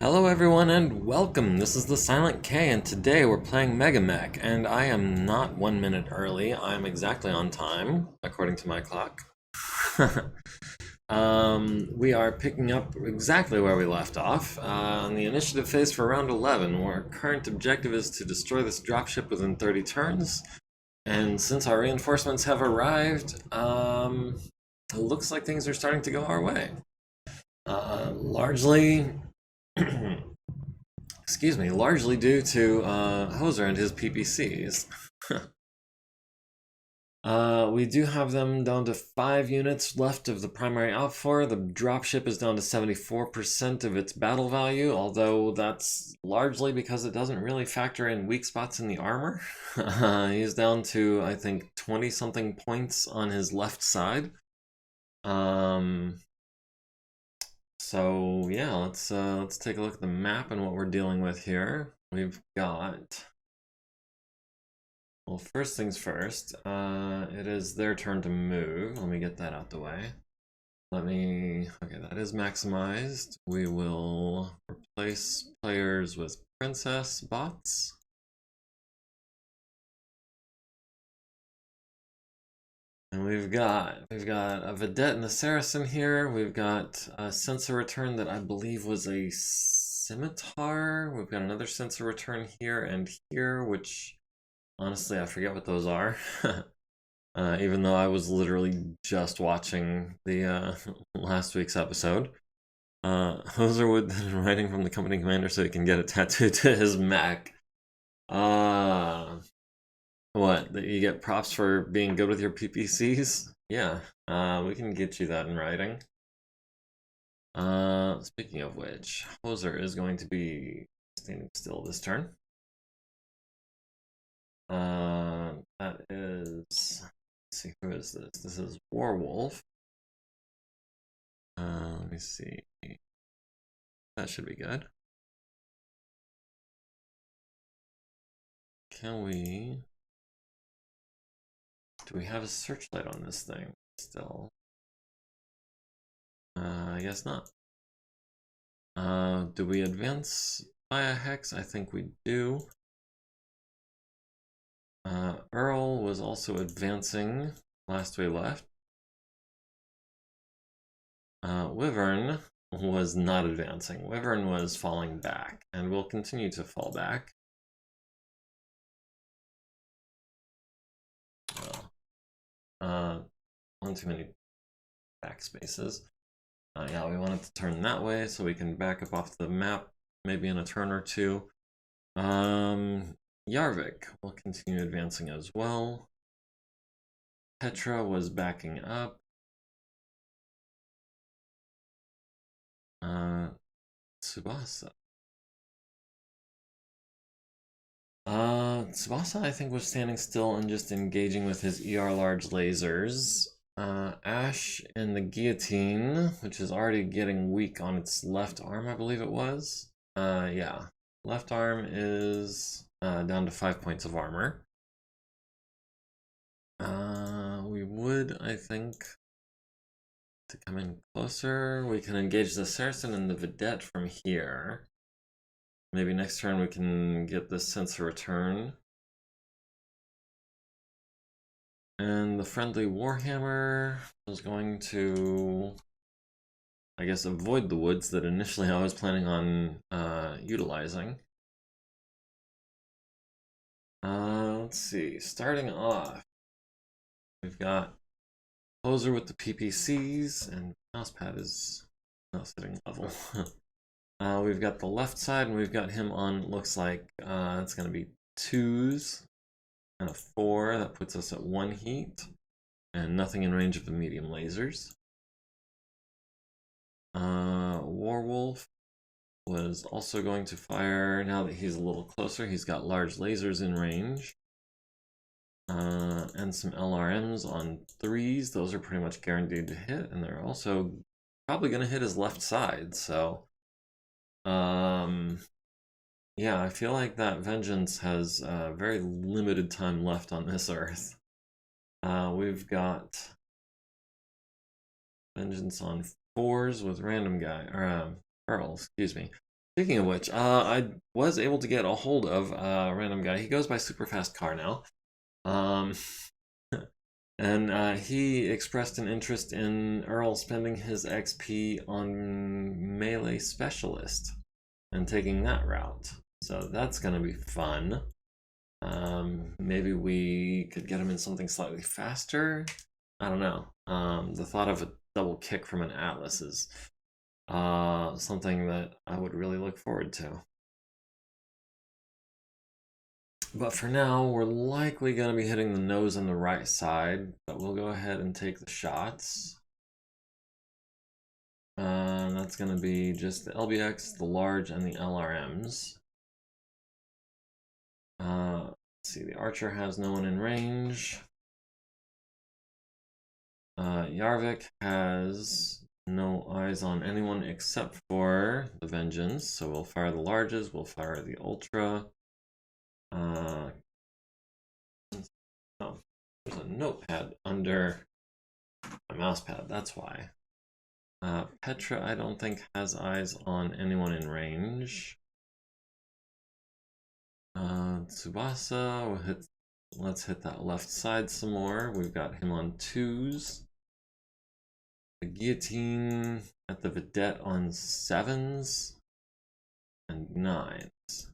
Hello everyone and welcome. This is the Silent K and today we're playing MegaMek and I am not 1 minute early. I'm exactly on time according to my clock. We are picking up exactly where we left off on the initiative phase for round 11. Our current objective is to destroy this dropship within 30 turns. And since our reinforcements have arrived, it looks like things are starting to go our way. Largely excuse me, largely due to Hoser and his PPCs. We do have them down to 5 units left of the primary outfor. The dropship is down to 74% of its battle value, although that's largely because it doesn't really factor in weak spots in the armor. He's down to, I think, 20-something points on his left side. So yeah, let's take a look at the map and what we're dealing with here. We've got, well, first things first, it is their turn to move. Let me get that out the way. Okay, that is maximized. We will replace players with princess bots. And we've got a Vedette and a Saracen here. We've got a sensor return that I believe was a scimitar. We've got another sensor return here and here, which honestly I forget what those are. Even though I was literally just watching the last week's episode. Hoser would writing from the company commander so he can get it tattooed to his Mac. What, that you get props for being good with your PPCs? Yeah, we can get you that in writing. Speaking of which, Hoser is going to be standing still this turn. That is, let's see, who is this? This is Warwolf. Let me see. That should be good. Do we have a searchlight on this thing still? I guess not. Do we advance by a hex? I think we do. Earl was also advancing last we left. Wyvern was not advancing. Wyvern was falling back and will continue to fall back. One too many backspaces. Yeah, we wanted to turn that way so we can back up off the map, maybe in a turn or two. Yarvik will continue advancing as well. Petra was backing up. Tsubasa. Tsubasa, I think, was standing still and just engaging with his ER large lasers. Ash in the guillotine, which is already getting weak on its left arm, I believe it was. Yeah. Left arm is down to 5 points of armor. We would, I think, to come in closer, we can engage the Saracen and the Vedette from here. Maybe next turn we can get this sensor return. And the friendly Warhammer is going to, I guess, avoid the woods that initially I was planning on utilizing. Let's see, starting off, we've got Hoser with the PPCs, and mousepad is not sitting level. We've got the left side, and we've got him on, looks like it's going to be 2s and a 4. That puts us at 1 heat, and nothing in range of the medium lasers. Warwolf was also going to fire. Now that he's a little closer, he's got large lasers in range. And some LRMs on 3s. Those are pretty much guaranteed to hit, and they're also probably going to hit his left side, so yeah, I feel like that Vengeance has very limited time left on this Earth. We've got Vengeance on 4s with random guy, or Earl, excuse me. Speaking of which, I was able to get a hold of a random guy. He goes by Superfast Car now. Um, and he expressed an interest in Earl spending his XP on Melee Specialist and taking that route. So that's going to be fun. Maybe we could get him in something slightly faster. I don't know. The thought of a double kick from an Atlas is something that I would really look forward to. But for now, we're likely going to be hitting the nose and the right side, but we'll go ahead and take the shots. That's going to be just the LBX, the large, and the LRMs. Let's see, the Archer has no one in range. Yarvik has no eyes on anyone except for the Vengeance, so we'll fire the larges, we'll fire the Ultra. Oh, there's a notepad under my mouse pad, that's why. Petra, I don't think, has eyes on anyone in range. Tsubasa, let's hit that left side some more. We've got him on 2s. The Guillotine at the Vedette on 7s and 9s.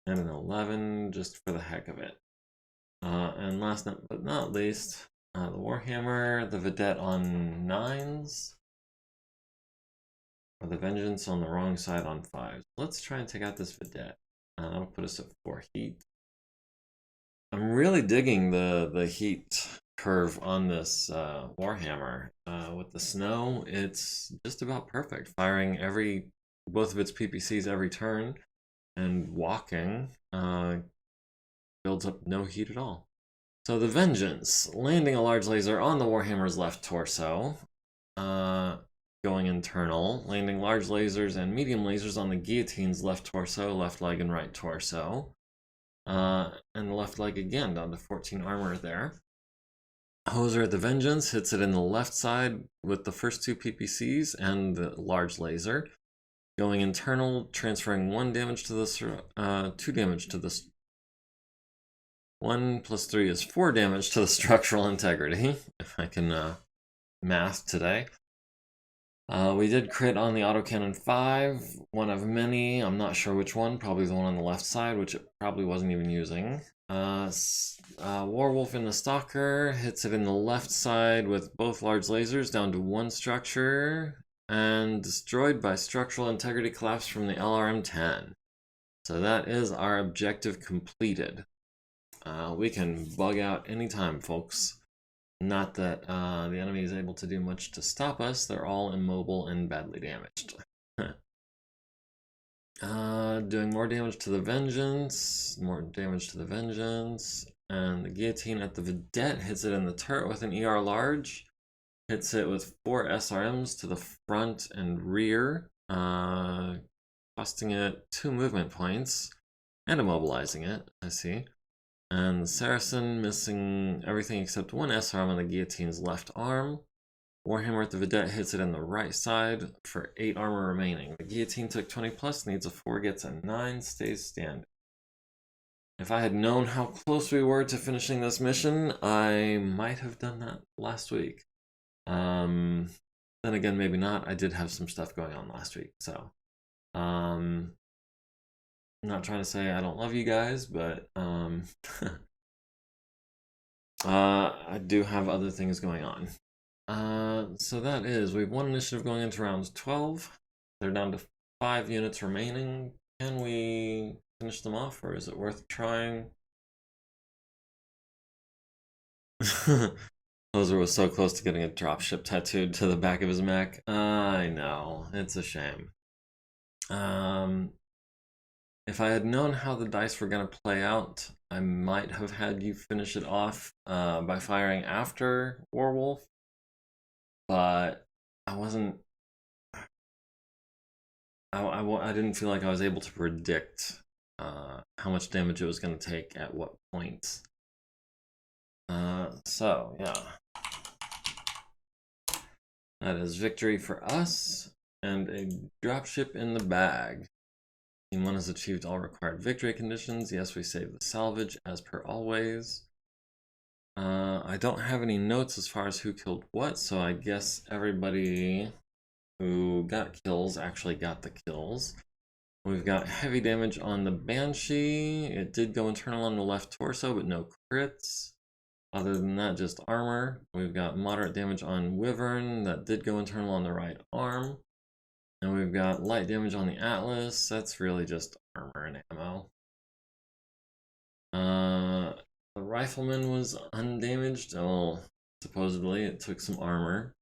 And an 11 just for the heck of it. And last but not least, the Warhammer, the Vedette on 9s. Or the Vengeance on the wrong side on 5s. Let's try and take out this Vedette. That'll put us at 4 heat. I'm really digging the heat curve on this Warhammer. With the snow, it's just about perfect. Firing both of its PPCs every turn and walking builds up no heat at all. So the Vengeance, landing a large laser on the Warhammer's left torso. Going internal, landing large lasers and medium lasers on the Guillotine's left torso, left leg, and right torso. And the left leg again, down to 14 armor there. Hoser at the Vengeance hits it in the left side with the first 2 PPCs and the large laser. Going internal, transferring 1 damage to this, 2 damage to this. 1 plus 3 is 4 damage to the structural integrity, if I can math today. We did crit on the autocannon 5, one of many, I'm not sure which one, probably the one on the left side, which it probably wasn't even using. Warwolf in the Stalker hits it in the left side with both large lasers down to 1 structure, and destroyed by structural integrity collapse from the LRM-10. So that is our objective completed. We can bug out anytime, folks. Not that the enemy is able to do much to stop us. They're all immobile and badly damaged. Doing more damage to the Vengeance. More damage to the Vengeance. And the Guillotine at the Vedette hits it in the turret with an ER large. Hits it with 4 SRMs to the front and rear. Costing it 2 movement points. And immobilizing it, I see. And the Saracen missing everything except 1 SRM on the Guillotine's left arm. Warhammer at the Vedette hits it in the right side for 8 armor remaining. The Guillotine took 20 plus, needs a 4, gets a 9, stays standing. If I had known how close we were to finishing this mission, I might have done that last week. Then again, maybe not. I did have some stuff going on last week, so I'm not trying to say I don't love you guys, but I do have other things going on. So that is, we have 1 initiative going into round 12. They're down to 5 units remaining. Can we finish them off, or is it worth trying? Hoser was so close to getting a dropship tattooed to the back of his mech. I know, it's a shame. If I had known how the dice were going to play out, I might have had you finish it off by firing after Warwolf, but I wasn't. I didn't feel like I was able to predict how much damage it was going to take at what points. So yeah, that is victory for us. and a dropship in the bag. Team 1 has achieved all required victory conditions. Yes, we saved the salvage as per always. I don't have any notes as far as who killed what, so I guess everybody who got kills actually got the kills. We've got heavy damage on the Banshee. It did go internal on the left torso, but no crits. Other than that, just armor. We've got moderate damage on Wyvern. That did go internal on the right arm. And we've got light damage on the Atlas. That's really just armor and ammo. The Rifleman was undamaged. Well, supposedly it took some armor.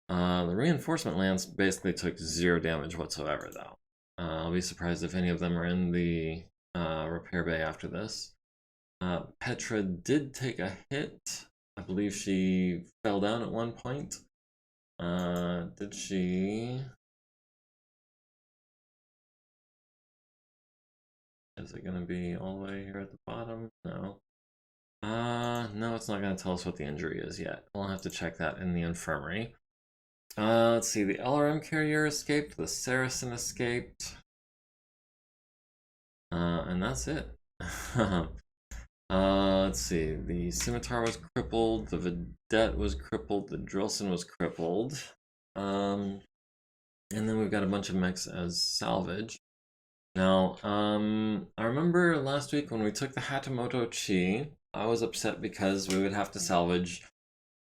The Reinforcement Lance basically took 0 damage whatsoever, though. I'll be surprised if any of them are in the repair bay after this. Petra did take a hit. I believe she fell down at one point. Did she? Is it going to be all the way here at the bottom? No. No, it's not going to tell us what the injury is yet. We'll have to check that in the infirmary. Let's see, the LRM carrier escaped, the Saracen escaped. And that's it. Let's see, the Scimitar was crippled, the Vedette was crippled, the Drillson was crippled. And then we've got a bunch of mechs as salvage. Now, I remember last week when we took the Hatamoto Chi, I was upset because we would have to salvage,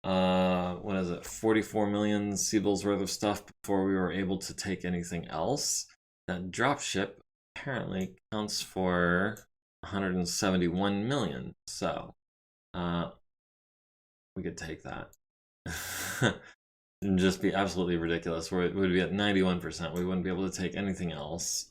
what is it, 44 million Siebel's worth of stuff before we were able to take anything else. That dropship apparently counts for 171 million, so we could take that. And just be absolutely ridiculous, where it would be at 91%. We wouldn't be able to take anything else.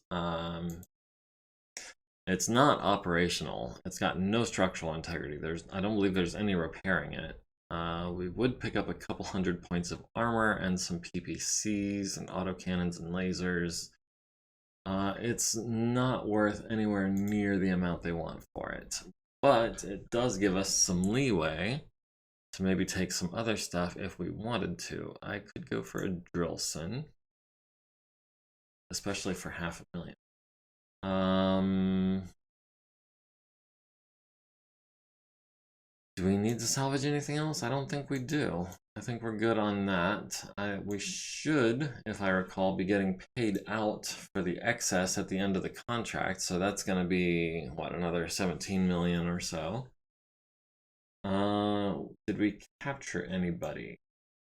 It's not operational. It's got no structural integrity. I don't believe there's any repairing it. We would pick up a couple hundred points of armor and some PPCs and autocannons and lasers. It's not worth anywhere near the amount they want for it. But it does give us some leeway to maybe take some other stuff if we wanted to. I could go for a Drillson, especially for 500,000. Do we need to salvage anything else? I don't think we do. I think we're good on that. We should, if I recall, be getting paid out for the excess at the end of the contract. So that's going to be, what, another 17 million or so. Did we capture anybody?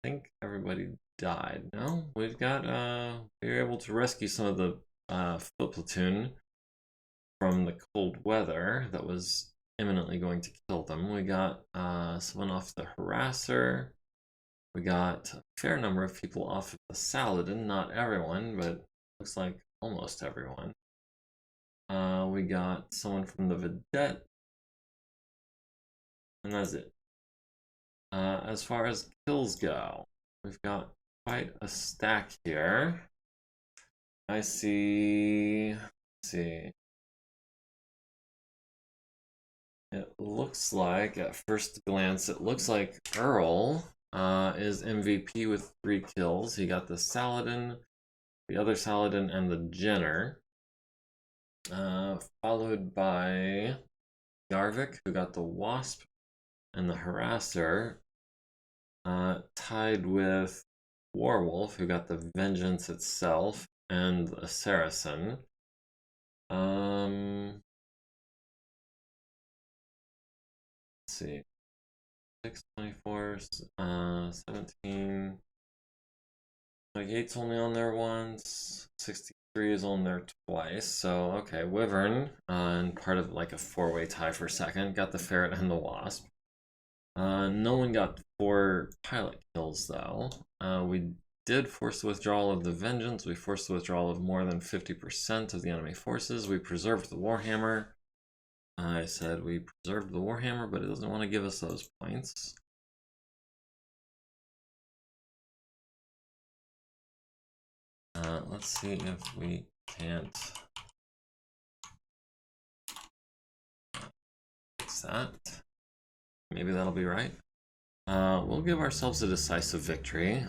I think everybody died. No, we've got, we were able to rescue some of the foot platoon from the cold weather that was imminently going to kill them. We got someone off the harasser. We got a fair number of people off of the Saladin. Not everyone, but looks like almost everyone. We got someone from the Vedette. And that's it. As far as kills go, we've got quite a stack here. I see. Let's see. It looks like, at first glance, it looks like Earl is MVP with 3 kills. He got the Saladin, the other Saladin, and the Jenner. Followed by Garvik, who got the Wasp and the Harasser. Tied with Warwolf, who got the Vengeance itself and the Saracen. Let's see. 6, 24, 17. 28's only on there once. 63 is on there twice. So, okay, Wyvern, and part of like a 4-way tie for second, got the Ferret and the Wasp. No one got 4 pilot kills, though. We did force the withdrawal of the Vengeance. We forced the withdrawal of more than 50% of the enemy forces. We preserved the Warhammer. I said we preserved the Warhammer, but it doesn't want to give us those points. Let's see if we can't fix that. Maybe that'll be right. We'll give ourselves a decisive victory.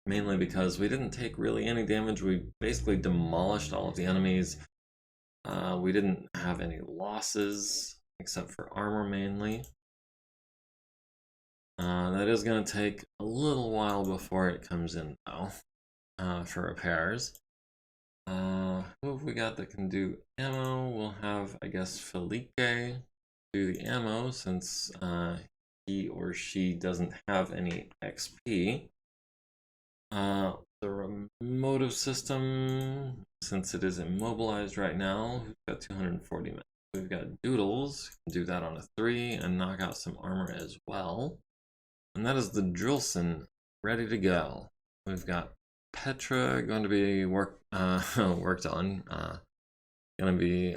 mainly because we didn't take really any damage. We basically demolished all of the enemies. We didn't have any losses except for armor mainly. That is going to take a little while before it comes in though, for repairs. Who have we got that can do ammo? We'll have, I guess, Felipe do the ammo since he or she doesn't have any XP. The remotive system, since it is immobilized right now, we've got 240 minutes. We've got Doodles, can do that on a 3 and knock out some armor as well. And that is the Drillson ready to go. We've got Petra going to be worked on, going to be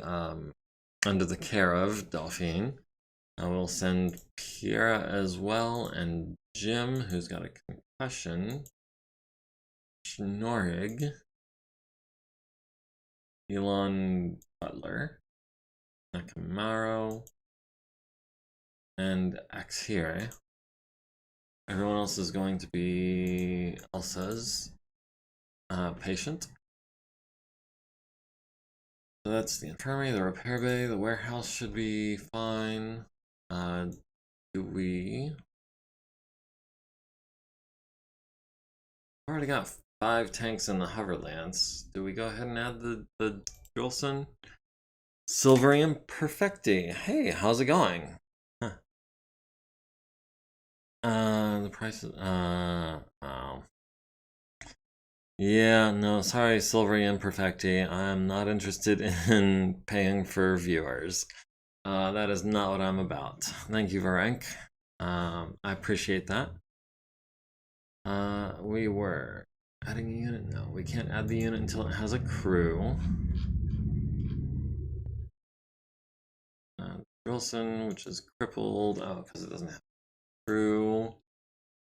under the care of Delphine. We'll send Kiera as well, and Jim, who's got a concussion. Schnorig. Elon Butler. Nakamaro. And Axire. Everyone else is going to be Elsa's patient. So that's the infirmary, the repair bay, the warehouse should be fine. Do we already got 5 tanks in the Hoverlance? Do we go ahead and add the Drillson? Silverium Perfecti. Hey, how's it going? Huh. The price is oh. Yeah, no, sorry, Silverium Perfecti. I'm not interested in paying for viewers. That is not what I'm about. Thank you, Varenk. I appreciate that. We were adding a unit. No, we can't add the unit until it has a crew. Wilson, which is crippled. Oh, because it doesn't have a crew.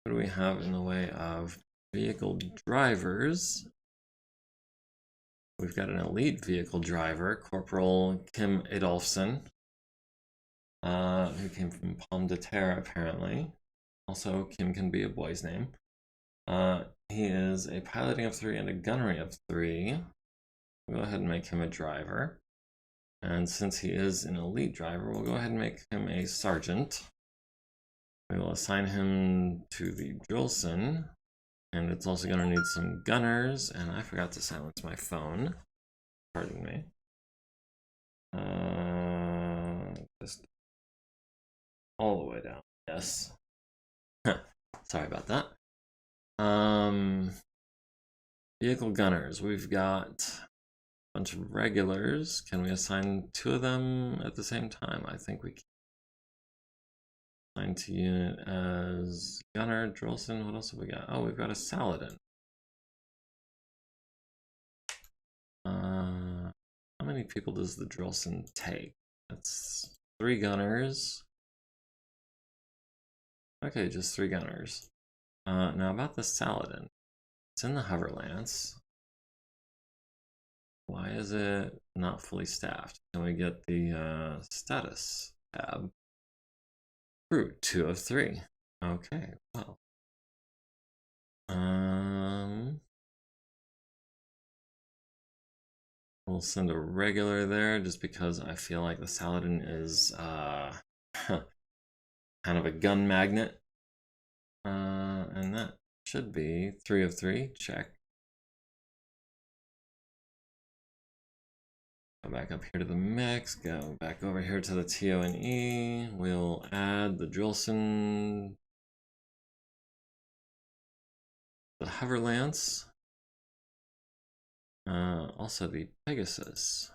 What do we have in the way of vehicle drivers? We've got an elite vehicle driver, Corporal Kim Adolfson, who came from Pomme de Terre, apparently. Also, Kim can be a boy's name. He is a piloting of 3 and a gunnery of 3. We'll go ahead and make him a driver. And since he is an elite driver, we'll go ahead and make him a sergeant. We will assign him to the Drillson. And it's also going to need some gunners. And I forgot to silence my phone. Pardon me. Just all the way down. Yes. Sorry about that. Vehicle gunners. We've got a bunch of regulars. Can we assign 2 of them at the same time? I think we can. Assign to unit as gunner, Drillson. What else have we got? Oh, we've got a Saladin. How many people does the Drillson take? That's 3 gunners. Okay, just 3 gunners. Now about the Saladin. It's in the Hoverlance. Why is it not fully staffed? Can we get the status tab? Crew 2 of 3. Okay, well. We'll send a regular there just because I feel like the Saladin is kind of a gun magnet. And that should be 3 of 3. Check. Go back up here to the mix. Go back over here to the TONE. We'll add the Drillson, the Hoverlance. Also the Pegasus.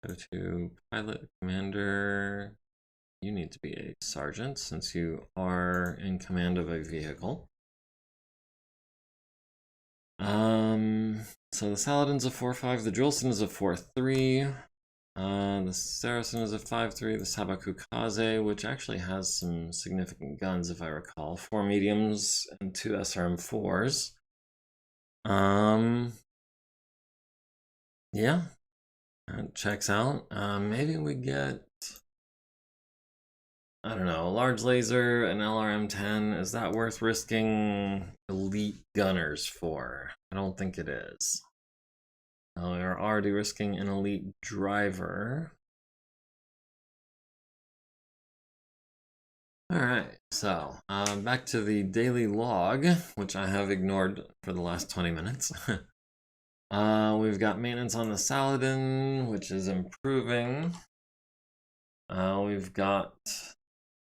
Go to pilot, commander. You need to be a sergeant since you are in command of a vehicle. So the Saladin's a 4-5, the Drillson is a 4-3. The Saracen is a 5-3, the Sabakukaze, which actually has some significant guns if I recall. 4 mediums and 2 SRM4s. Yeah, that checks out. Maybe we get I don't know, a large laser, an LRM-10, is that worth risking elite gunners for? I don't think it is. We're already risking an elite driver. Alright, so back to the daily log, which I have ignored for the last 20 minutes. We've got maintenance on the Saladin, which is improving. We've got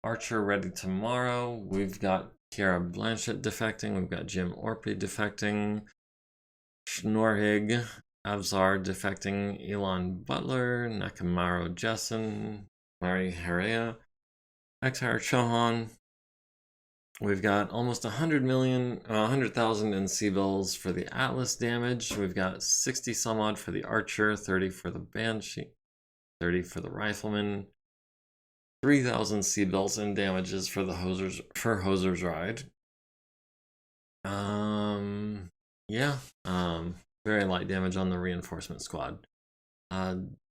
Archer ready tomorrow. We've got Kiara Blanchett defecting. We've got Jim Orpy defecting. Schnorhig, Avzar defecting. Elon Butler, Nakamaro Jessen, Mari Herea, Exhar Chohan. We've got almost 100,000 in C-bills for the Atlas damage. We've got 60 some odd for the Archer, 30 for the Banshee, 30 for the Rifleman, 3,000 C-bills in damages for the Hoser's Ride. Yeah, very light damage on the reinforcement squad.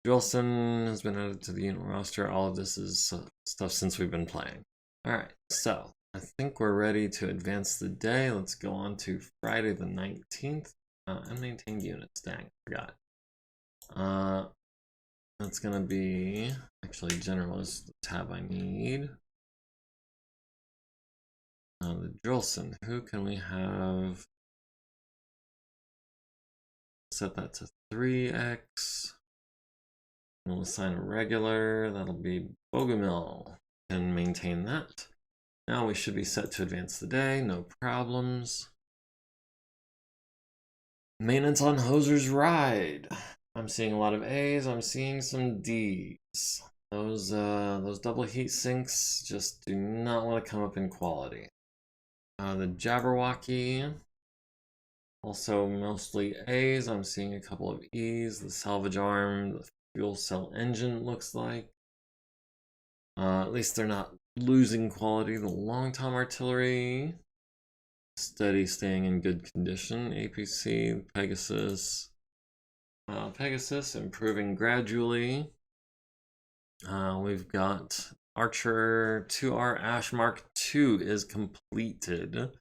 Drillson has been added to the unit roster. All of this is stuff since we've been playing. Alright, so I think we're ready to advance the day. Let's go on to Friday the 19th. And maintain units, dang, forgot. That's gonna be, actually general is the tab I need. The Drillson, who can we have? Set that to 3x. We'll assign a regular, that'll be Bogomil, and maintain that. Now we should be set to advance the day, no problems. Maintenance on Hoser's Ride. I'm seeing a lot of A's, I'm seeing some D's. Those double heat sinks just do not want to come up in quality. The Jabberwocky, also mostly A's. I'm seeing a couple of E's. The salvage arm, the fuel cell engine looks like. At least they're not losing quality. The long tom artillery, steady, staying in good condition. APC, Pegasus. Pegasus improving gradually. We've got Archer 2R Ash Mark II is completed.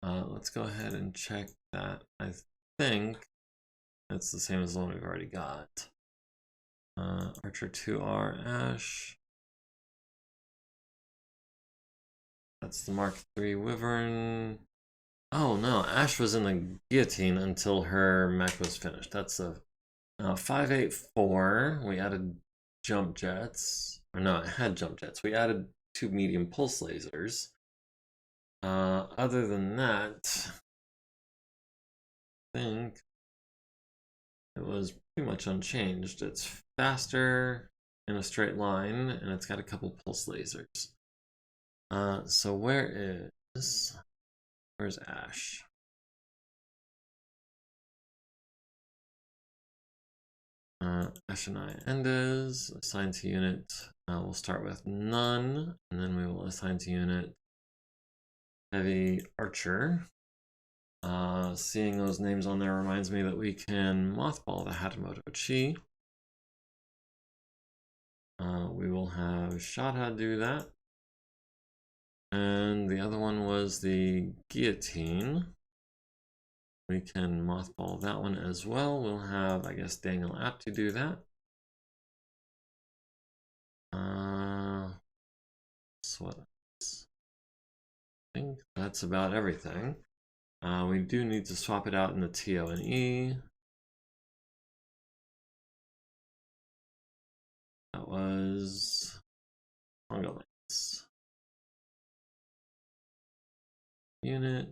Let's go ahead and check that. I think that's the same as the one we've already got. Archer 2R Ash. That's the Mark III Wyvern. Oh no, Ash was in the guillotine until her mech was finished. That's a 584. We added jump jets. Or no, it had jump jets. We added 2 medium pulse lasers. Other than that, I think it was pretty much unchanged. It's faster in a straight line, and it's got a couple pulse lasers. So where's Ash? Ash and I Endez, assign to unit. We'll start with none, and then we will assign to unit Heavy Archer. Seeing those names on there reminds me that we can mothball the Hatamoto Chi. We will have Shadha do that. And the other one was the Guillotine. We can mothball that one as well. We'll have, I guess, Daniel Apt to do that. So what else? I think that's about everything. We do need to swap it out in the TO&E. That was Mongolites. Unit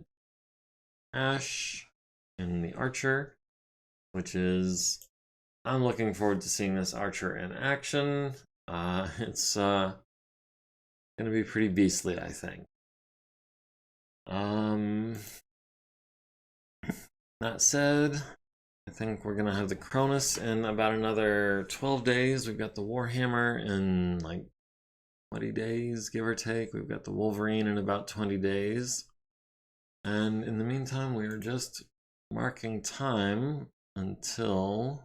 Ash and the Archer, which is, I'm looking forward to seeing this Archer in action. It's gonna be pretty beastly, I think. That said, I think we're gonna have the Cronus in about another 12 days. We've got the Warhammer in like 20 days, give or take. We've got the Wolverine in about 20 days. And in the meantime, we are just marking time until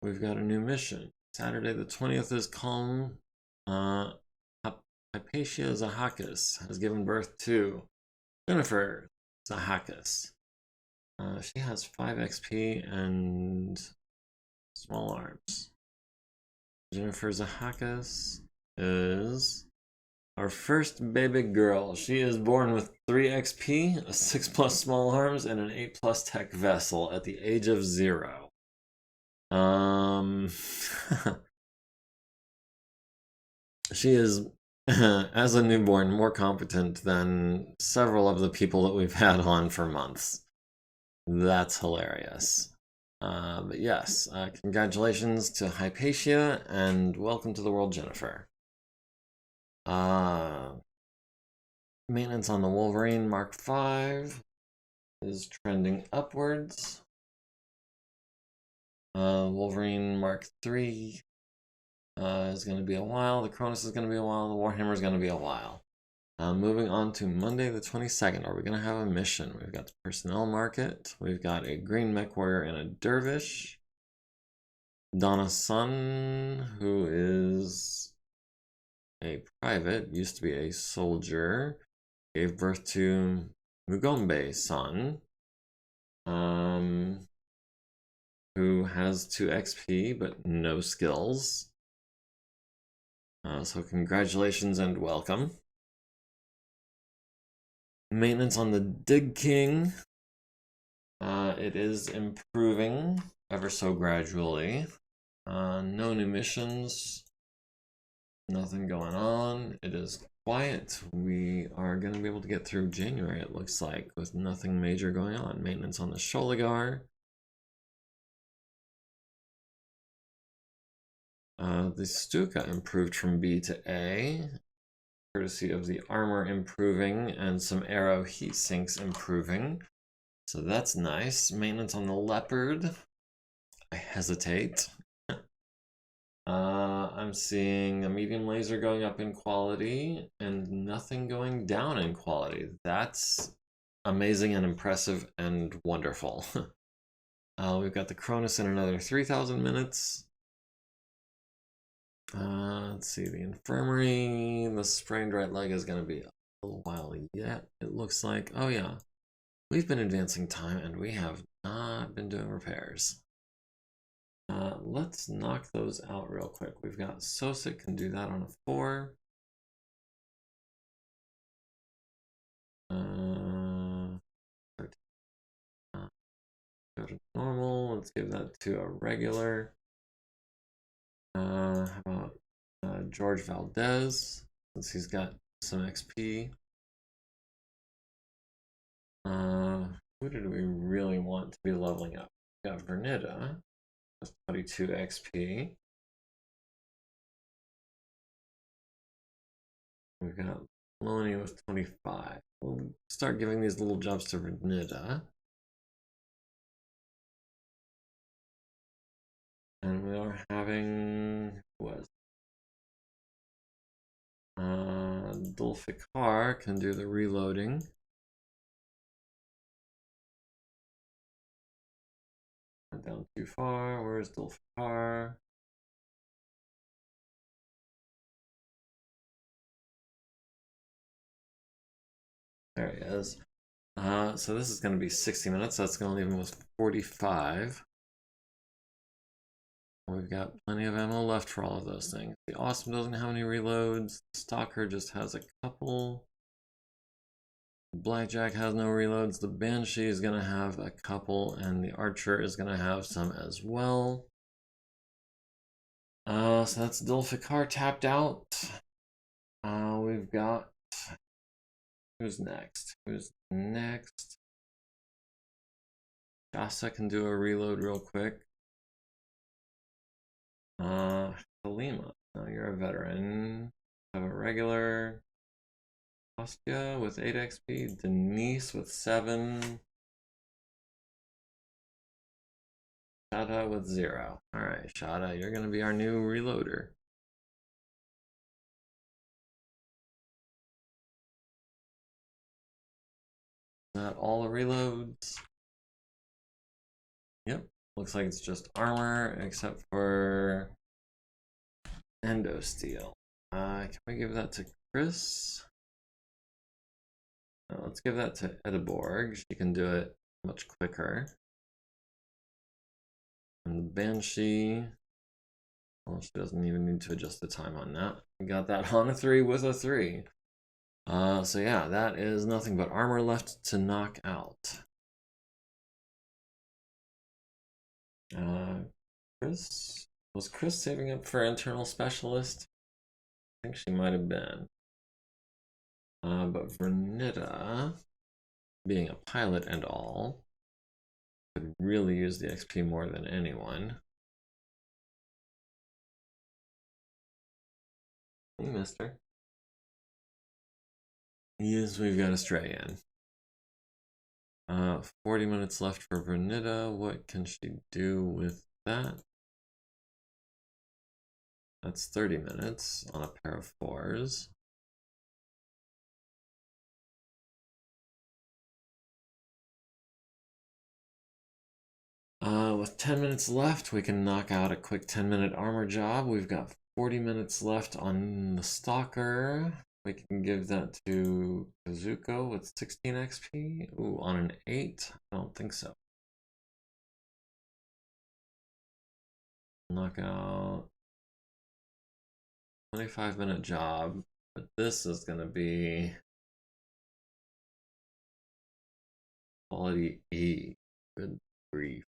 we've got a new mission. Saturday the 20th is calm. Hypatia Zahakis has given birth to Jennifer Zahakis. She has 5 XP and small arms. Jennifer Zahakis is our first baby girl. She is born with 3 XP, a 6+ small arms, and an 8+ tech vessel at the age of 0. She is, as a newborn, more competent than several of the people that we've had on for months. That's hilarious. But yes, congratulations to Hypatia, and welcome to the world, Jennifer. Maintenance on the Wolverine Mark V is trending upwards. Wolverine Mark III is going to be a while. The Cronus is going to be a while. The Warhammer is going to be a while. Moving on to Monday the 22nd. Are we going to have a mission? We've got the personnel market. We've got a green mech warrior and a dervish. Donna Sun, who is a private, used to be a soldier, gave birth to Mugombe-san, who has 2 XP but no skills. So congratulations and welcome. Maintenance on the Dig King. It is improving ever so gradually. No new missions. Nothing going on. It is quiet. We are going to be able to get through January, it looks like, with nothing major going on. Maintenance on the Sholigar. The Stuka improved from B to A, courtesy of the armor improving and some arrow heat sinks improving. So that's nice. Maintenance on the Leopard. I hesitate. I'm seeing a medium laser going up in quality and nothing going down in quality. That's amazing and impressive and wonderful. We've got the Cronus in another 3,000 minutes. Let's see, the infirmary, the sprained right leg is going to be a little while yet, it looks like. Oh yeah, we've been advancing time and we have not been doing repairs. Let's knock those out real quick. We've got Sosik can do that on a 4. Go to normal. Let's give that to a regular. How about George Valdez, since he's got some XP. Who did we really want to be leveling up? We got Vernita with 22 XP. We've got Maloney with 25. We'll start giving these little jobs to Vernita. And we are having, who was Dulfikar can do the reloading. Not down too far. Where's Dulfikar? There he is. So this is going to be 60 minutes. That's going to leave him with 45. We've got plenty of ammo left for all of those things. The Awesome doesn't have any reloads. The Stalker just has a couple. Blackjack has no reloads. The Banshee is going to have a couple, and the Archer is going to have some as well. So that's Dulfikar tapped out. We've got... Who's next? Who's next? Shasta can do a reload real quick. Halima, no, you're a veteran. Have a regular. Kostya with 8 XP. Denise with 7. Shada with 0. Alright, Shada, you're gonna be our new reloader. Is that all the reloads? Yep, looks like it's just armor, except for Endo steel. Can we give that to Chris? No, let's give that to Edeborg. She can do it much quicker. And the Banshee. Well, she doesn't even need to adjust the time on that. We got that on a 3 with a 3. So yeah, that is nothing but armor left to knock out. Chris? Was Chris saving up for internal specialist? I think she might have been. But Vernita, being a pilot and all, could really use the XP more than anyone. Hey, mister. Yes, we've got a stray in. 40 minutes left for Vernita. What can she do with that? That's 30 minutes on a pair of 4s. With 10 minutes left, we can knock out a quick 10-minute armor job. We've got 40 minutes left on the Stalker. We can give that to Kazuko with 16 XP. Ooh, on an 8? I don't think so. Knock out 25-minute job, but this is going to be quality E. Good grief.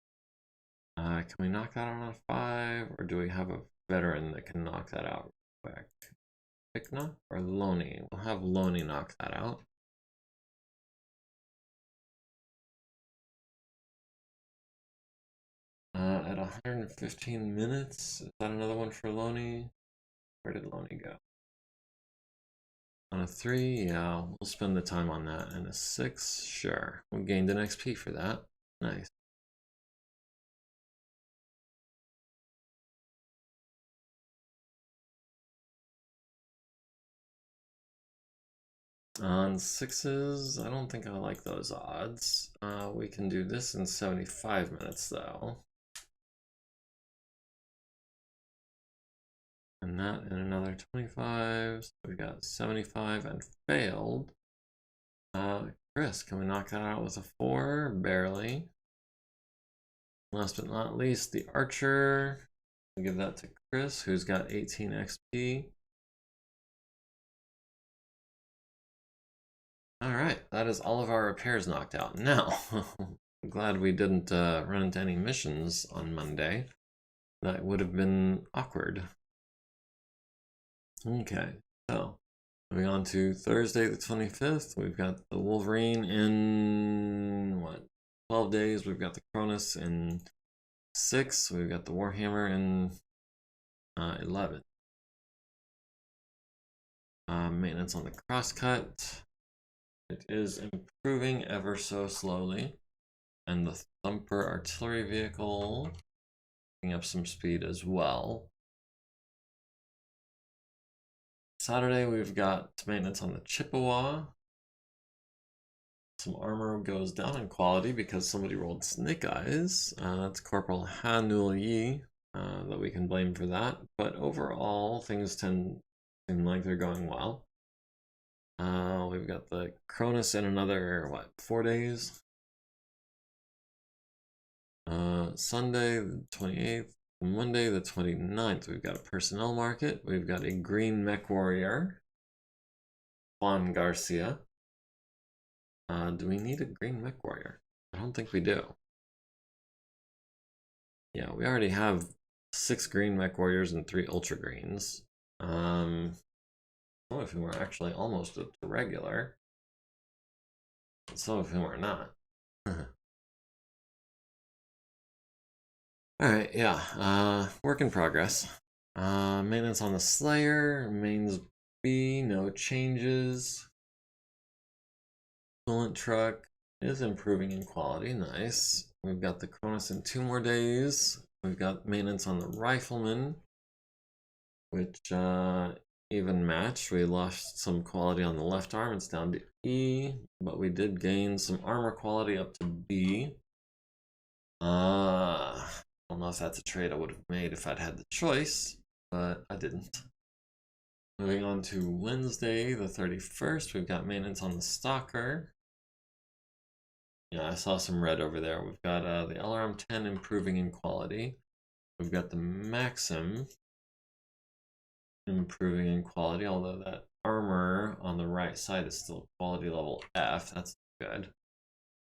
Can we knock that out on a 5, or do we have a veteran that can knock that out real quick? Pikna or Loni? We'll have Loni knock that out. At 115 minutes, is that another one for Loni? Where did Loni go? On a 3, yeah, we'll spend the time on that. And a 6, sure. We gained an XP for that. Nice. On 6s, I don't think I like those odds. We can do this in 75 minutes though. And that in another 25. So we got 75 and failed. Chris, can we knock that out with a 4? Barely. Last but not least, the Archer. I'll give that to Chris, who's got 18 XP. Alright, that is all of our repairs knocked out. Now, I'm glad we didn't run into any missions on Monday. That would have been awkward. Okay, so moving on to Thursday the 25th, we've got the Wolverine in, what, 12 days. We've got the Cronus in 6. We've got the Warhammer in 11. Maintenance on the Crosscut. It is improving ever so slowly. And the Thumper artillery vehicle picking up some speed as well. Saturday, we've got maintenance on the Chippewa. Some armor goes down in quality because somebody rolled Snake Eyes. That's Corporal Hanul Yi that we can blame for that. But overall, things seem like they're going well. We've got the Cronus in another, what, 4 days? Sunday the 28th. Monday the 29th, we've got a personnel market. We've got a green mech warrior, Juan Garcia. Do we need a green mech warrior? I don't think we do. Yeah, we already have 6 green mech warriors and 3 ultra greens. Some of whom are actually almost up to regular. Some of whom are not. Alright, yeah, work in progress. Maintenance on the Slayer, mains B, no changes. Coolant truck is improving in quality, nice. We've got the Cronus in 2 more days. We've got maintenance on the Rifleman, which even matched. We lost some quality on the left arm, it's down to E, but we did gain some armor quality up to B. I don't know if that's a trade I would have made if I'd had the choice. but I didn't. Moving on to Wednesday, the 31st, we've got maintenance on the stalker. Yeah, I saw some red over there. We've got the LRM 10 improving in quality. We've got the Maxim improving in quality, although that armor on the right side is still quality level F. That's good.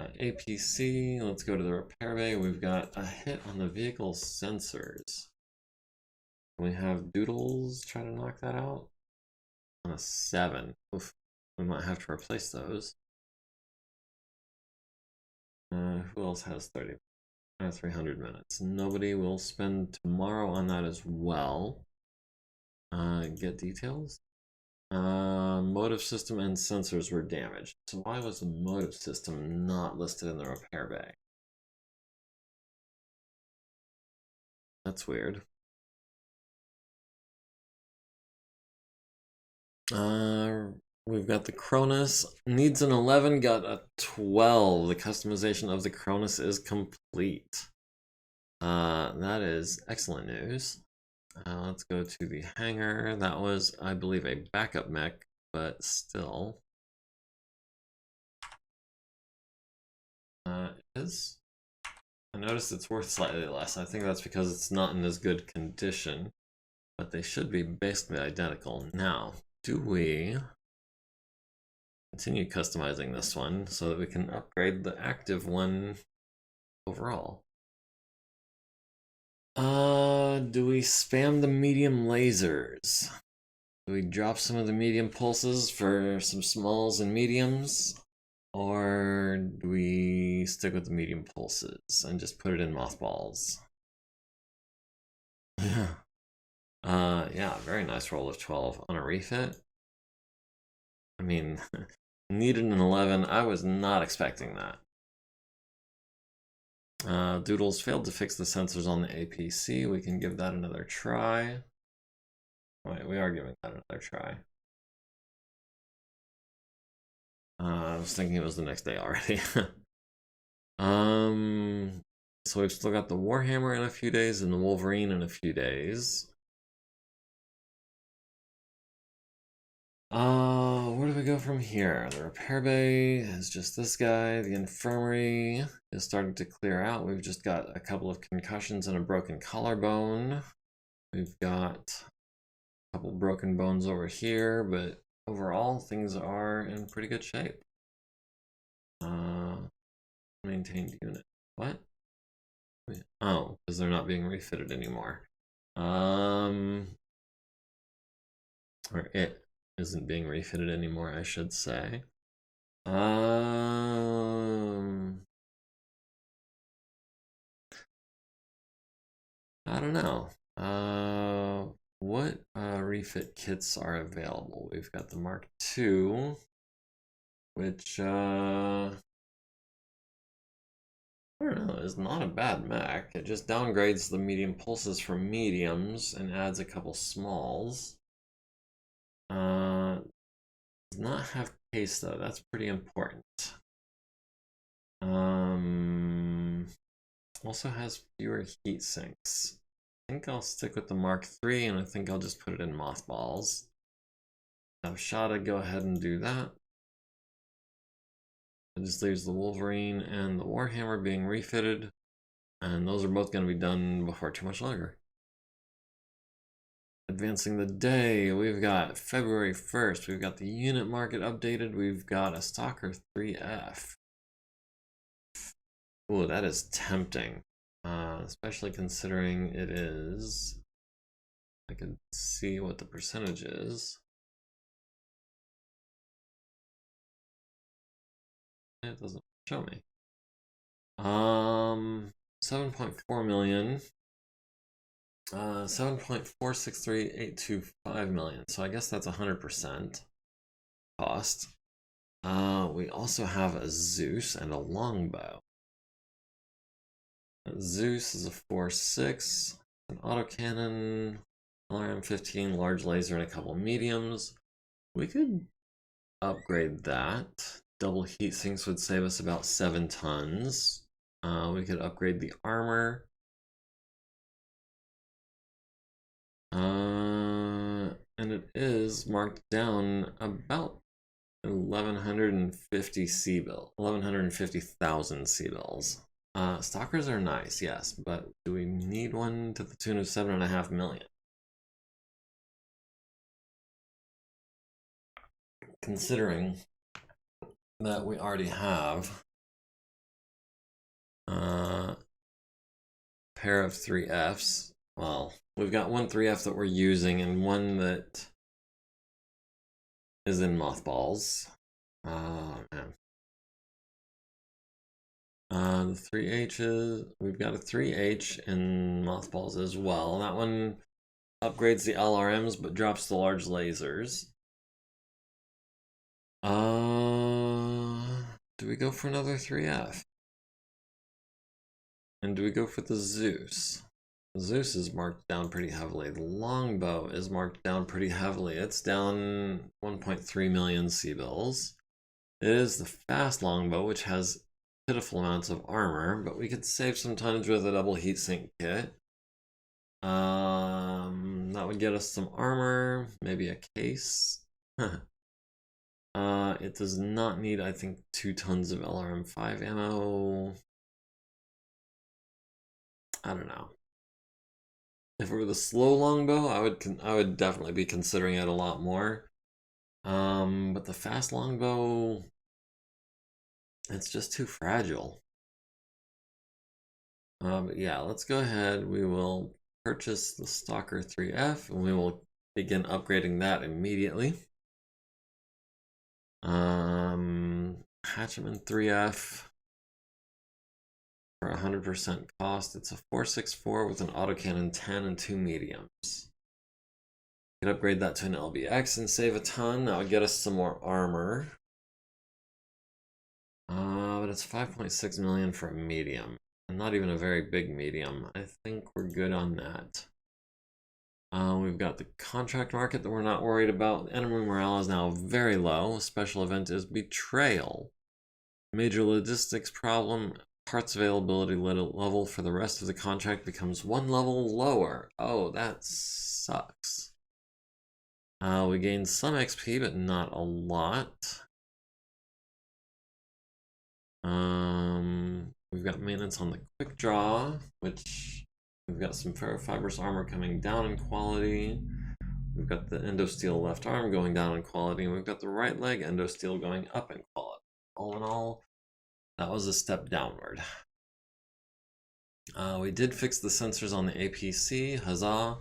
APC, let's go to the repair bay. We've got a hit on the vehicle sensors. Can we have Doodles try to knock that out? On a 7. Oof. We might have to replace those. Who else has 30? 300 minutes. Nobody will spend tomorrow on that as well. Get details. Motive system and sensors were damaged. So why was the motive system not listed in the repair bay? That's weird. We've got the Cronus. Needs an 11, got a 12. The customization of the Cronus is complete. That is excellent news. Let's go to the hangar. That was, I believe, a backup mech, but still. Is. I noticed it's worth slightly less. I think that's because it's not in as good condition, but they should be basically identical. Now, do we continue customizing this one so that we can upgrade the active one overall? Do we spam the medium lasers? Do we drop some of the medium pulses for some smalls and mediums? Or do we stick with the medium pulses and just put it in mothballs? Yeah, very nice roll of 12 on a refit. I mean, needed an 11. I was not expecting that. Doodles failed to fix the sensors on the APC. We can give that another try. Right, we are giving that another try. I was thinking it was the next day already. So we've still got the Warhammer in a few days and the Wolverine in a few days. Where do we go from here? The repair bay is just this guy. The infirmary is starting to clear out. We've just got a couple of concussions and a broken collarbone. We've got a couple broken bones over here, but overall things are in pretty good shape. Maintained unit. What? Oh, because they're not being refitted anymore. Or it isn't being refitted anymore, I should say. I don't know. What refit kits are available? We've got the Mark II, which I don't know, is not a bad mech. It just downgrades the medium pulses from mediums and adds a couple smalls. Does not have pace though, that's pretty important. Also has fewer heat sinks. I think I'll stick with the Mark III and I think I'll just put it in mothballs. Have Shada go ahead and do that. It just leaves the Wolverine and the Warhammer being refitted, and those are both going to be done before too much longer. Advancing the day, we've got February 1st, we've got the unit market updated, we've got a Stalker 3F. Ooh, that is tempting, especially considering it is, I can see what the percentage is. It doesn't show me. 7.4 million. 7.463825 million. So I guess that's 100% cost. We also have a Zeus and a longbow. Zeus is a 4.6, an autocannon, LRM 15, large laser, and a couple mediums. We could upgrade that. Double heat sinks would save us about 7 tons. We could upgrade the armor. And it is marked down about 1,150 C-bill, 1,150,000 C-bills. Stalkers are nice, yes, but do we need one to the tune of 7.5 million? Considering that we already have a pair of 3Fs. Well, we've got one 3F that we're using and one that is in mothballs. Oh, man. The 3H's, we've got a 3H in mothballs as well. That one upgrades the LRMs but drops the large lasers. Do we go for another 3F? And do we go for the Zeus? The Zeus is marked down pretty heavily. The longbow is marked down pretty heavily. It's down 1.3 million C-bills. It is the fast longbow, which has pitiful amounts of armor, but we could save some tonnage with a double heatsink kit. That would get us some armor, maybe a case. It does not need, I think, 2 tons of LRM5 ammo. I don't know. If it were the slow longbow, I would definitely be considering it a lot more. But the fast longbow, it's just too fragile. But yeah, let's go ahead. We will purchase the Stalker 3F and we will begin upgrading that immediately. Hatchman 3F for 100% cost. It's a 464 with an autocannon 10 and 2 mediums. You can upgrade that to an LBX and save a ton. That would get us some more armor. But it's 5.6 million for a medium. And not even a very big medium. I think we're good on that. We've got the contract market that we're not worried about. Enemy morale is now very low. Special event is betrayal. Major logistics problem. Parts availability level for the rest of the contract becomes 1 level lower. Oh, that sucks. We gained some XP, but not a lot. We've got maintenance on the quick draw, which we've got some ferrofibrous armor coming down in quality. We've got the endosteel left arm going down in quality, and we've got the right leg endosteel going up in quality. All in all, that was a step downward. We did fix the sensors on the APC. Huzzah.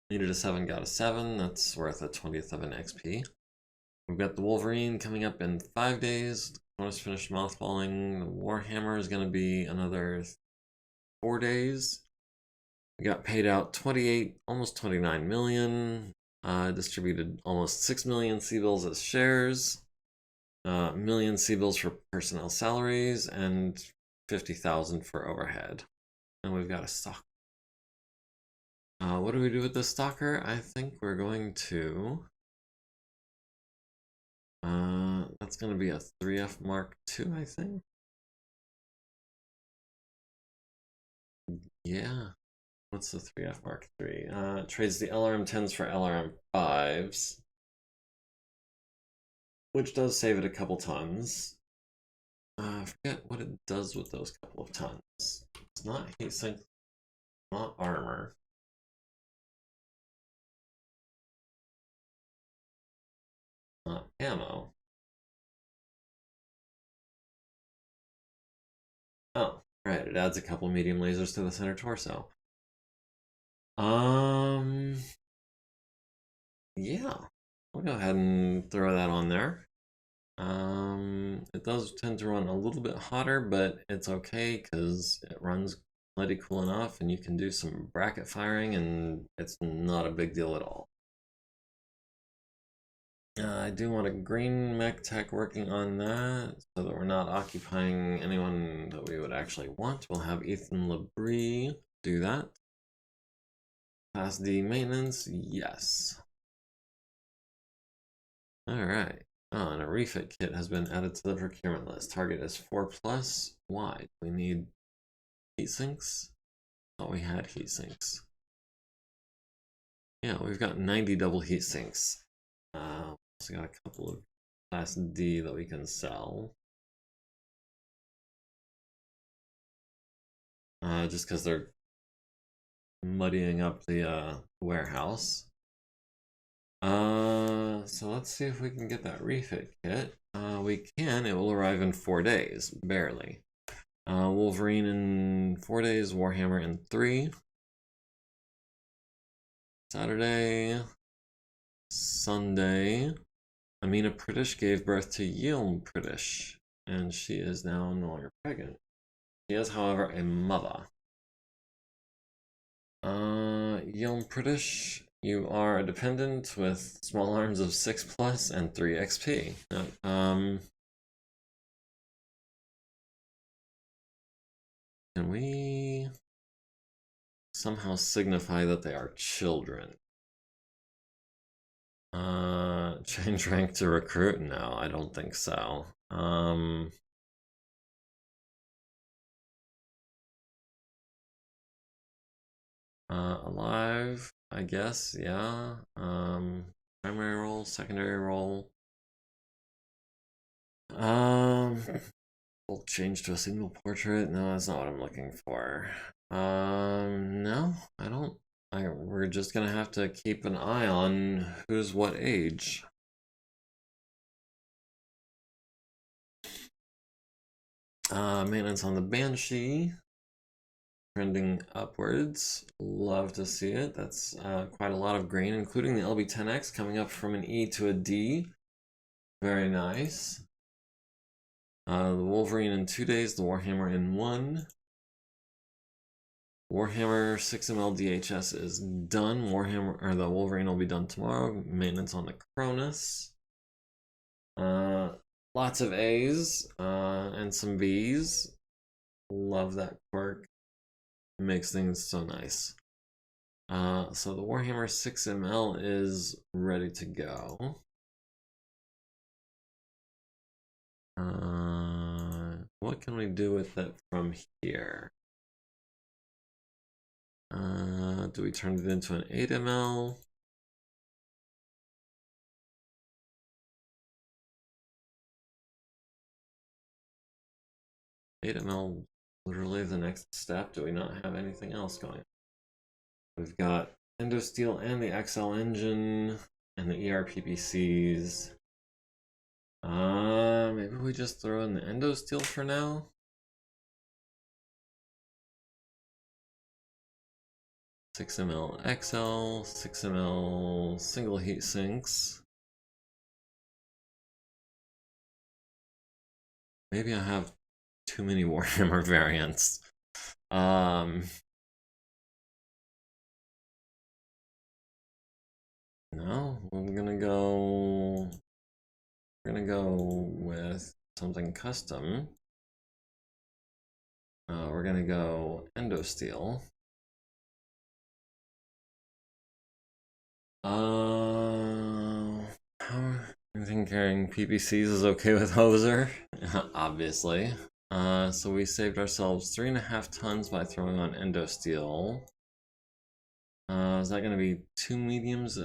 Needed a 7, got a 7. That's worth a 20th of an XP. We've got the Wolverine coming up in 5 days. Bonus finished mothballing. The Warhammer is going to be another 4 days. We got paid out 28, almost 29 million. Distributed almost 6 million C-bills as shares. Million C-bills for personnel salaries and 50,000 for overhead. And we've got a stock. What do we do with the Stalker? I think we're going to... that's going to be a 3F Mark II, I think. Yeah. What's the 3F Mark III? Trades the LRM10s for LRM5s. Which does save it a couple tons. I forget what it does with those couple of tons. It's not heatsink, not armor. Not ammo. Oh, right, it adds a couple medium lasers to the center torso. Yeah, we'll go ahead and throw that on there. It does tend to run a little bit hotter, but it's okay because it runs plenty cool enough and you can do some bracket firing and it's not a big deal at all. I do want a green mech tech working on that so that we're not occupying anyone that we would actually want. We'll have Ethan Labrie do that. Pass D maintenance, yes. Alright. Oh, and a refit kit has been added to the procurement list. Target is 4+. Why? We need heat sinks? Thought we had heat sinks. Yeah, we've got 90 double heat sinks. Also got a couple of Class D that we can sell. Just because they're muddying up the warehouse. So let's see if we can get that refit kit. We can. It will arrive in 4 days, barely. Wolverine in 4 days, Warhammer in 3. Saturday, Sunday, Amina Pritish gave birth to Yilm Pritish, and she is now no longer pregnant. She is, however, a mother. Yilm Pritish, you are a dependent with small arms of 6+ and 3 XP. Can we somehow signify that they are children? Change rank to recruit? No, I don't think so. Alive, I guess, yeah. Primary role, secondary role. We'll change to a single portrait. No, that's not what I'm looking for. No, I don't. We're just gonna have to keep an eye on who's what age. Maintenance on the Banshee. Trending upwards. Love to see it. That's quite a lot of grain, including the LB10X coming up from an E to a D. Very nice. The Wolverine in 2 days, the Warhammer in 1. Warhammer 6ml DHS is done. The Wolverine will be done tomorrow. Maintenance on the Cronus. Lots of A's and some B's. Love that quirk. Makes things so nice. So the Warhammer 6ml is ready to go. What can we do with it from here? Do we turn it into an 8ml? $8ml, literally the next step. Do we not have anything else going? We've got Endosteel and the XL engine and the ERPPCs. Maybe we just throw in the Endosteel for now. $6ml XL, $6ml single heat sinks. Maybe I have too many Warhammer variants. No, we're gonna go with something custom. We're gonna go Endosteel. Anything carrying PPCs is okay with Hoser, obviously. So we saved ourselves 3.5 tons by throwing on Endosteel. Is that gonna be 2 mediums,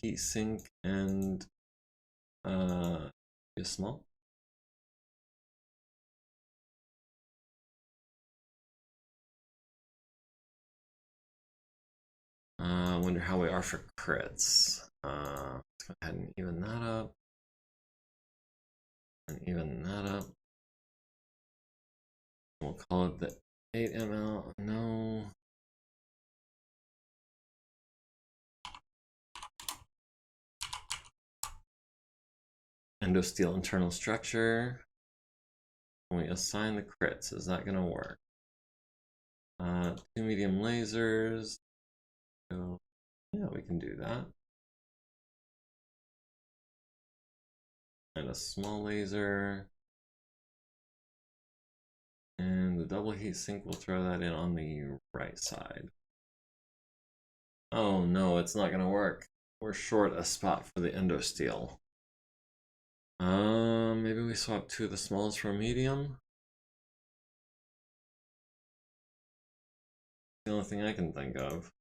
heat sink, and a small? I wonder how we are for crits. Let's go ahead and even that up. And even that up. We'll call it the 8ml. No. Endosteel internal structure. When we assign the crits, is that gonna work? 2 medium lasers. So, yeah, we can do that. And a small laser. And the double heat sink, we'll throw that in on the right side. Oh no, it's not gonna work. We're short a spot for the Endosteel. Maybe we swap 2 of the smalls for a medium. The only thing I can think of.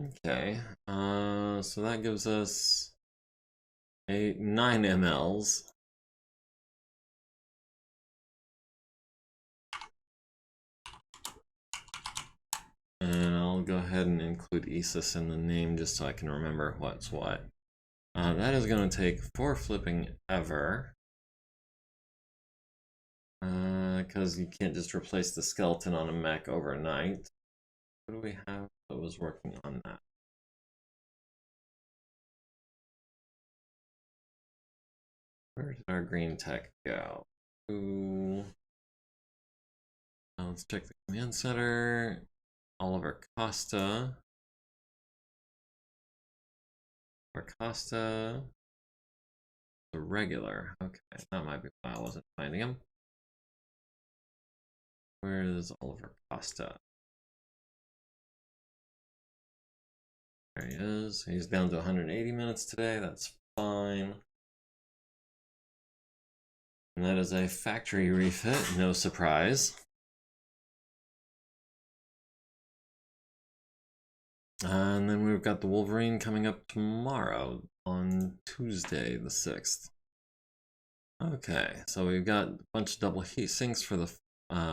Okay. So that gives us 9 mLs. And I'll go ahead and include ESIS in the name just so I can remember what's what. That is going to take 4 flipping ever. Because you can't just replace the skeleton on a mech overnight. What do we have that was working on that? Where did our green tech go? Ooh. Let's check the command center. Oliver Costa. The regular. Okay, that might be why I wasn't finding him. Where is Oliver Costa? There he is. He's down to 180 minutes today. That's fine. And that is a factory refit. No surprise. And then we've got the Wolverine coming up tomorrow on Tuesday the 6th. Okay, so we've got a bunch of double heat sinks for the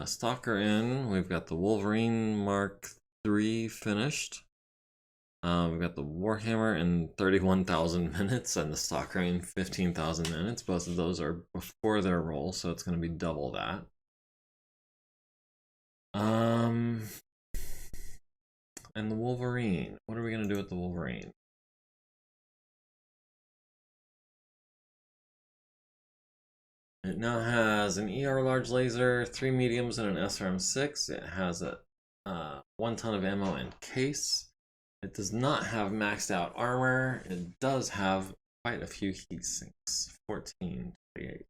Stalker in. We've got the Wolverine Mark III finished. We've got the Warhammer in 31,000 minutes and the Stalker in 15,000 minutes. Both of those are before their roll, so it's going to be double that. And the Wolverine. What are we going to do with the Wolverine? It now has an ER large laser, 3 mediums, and an SRM6. It has a 1 ton of ammo and case. It does not have maxed out armor. It does have quite a few heat sinks. 14, 28.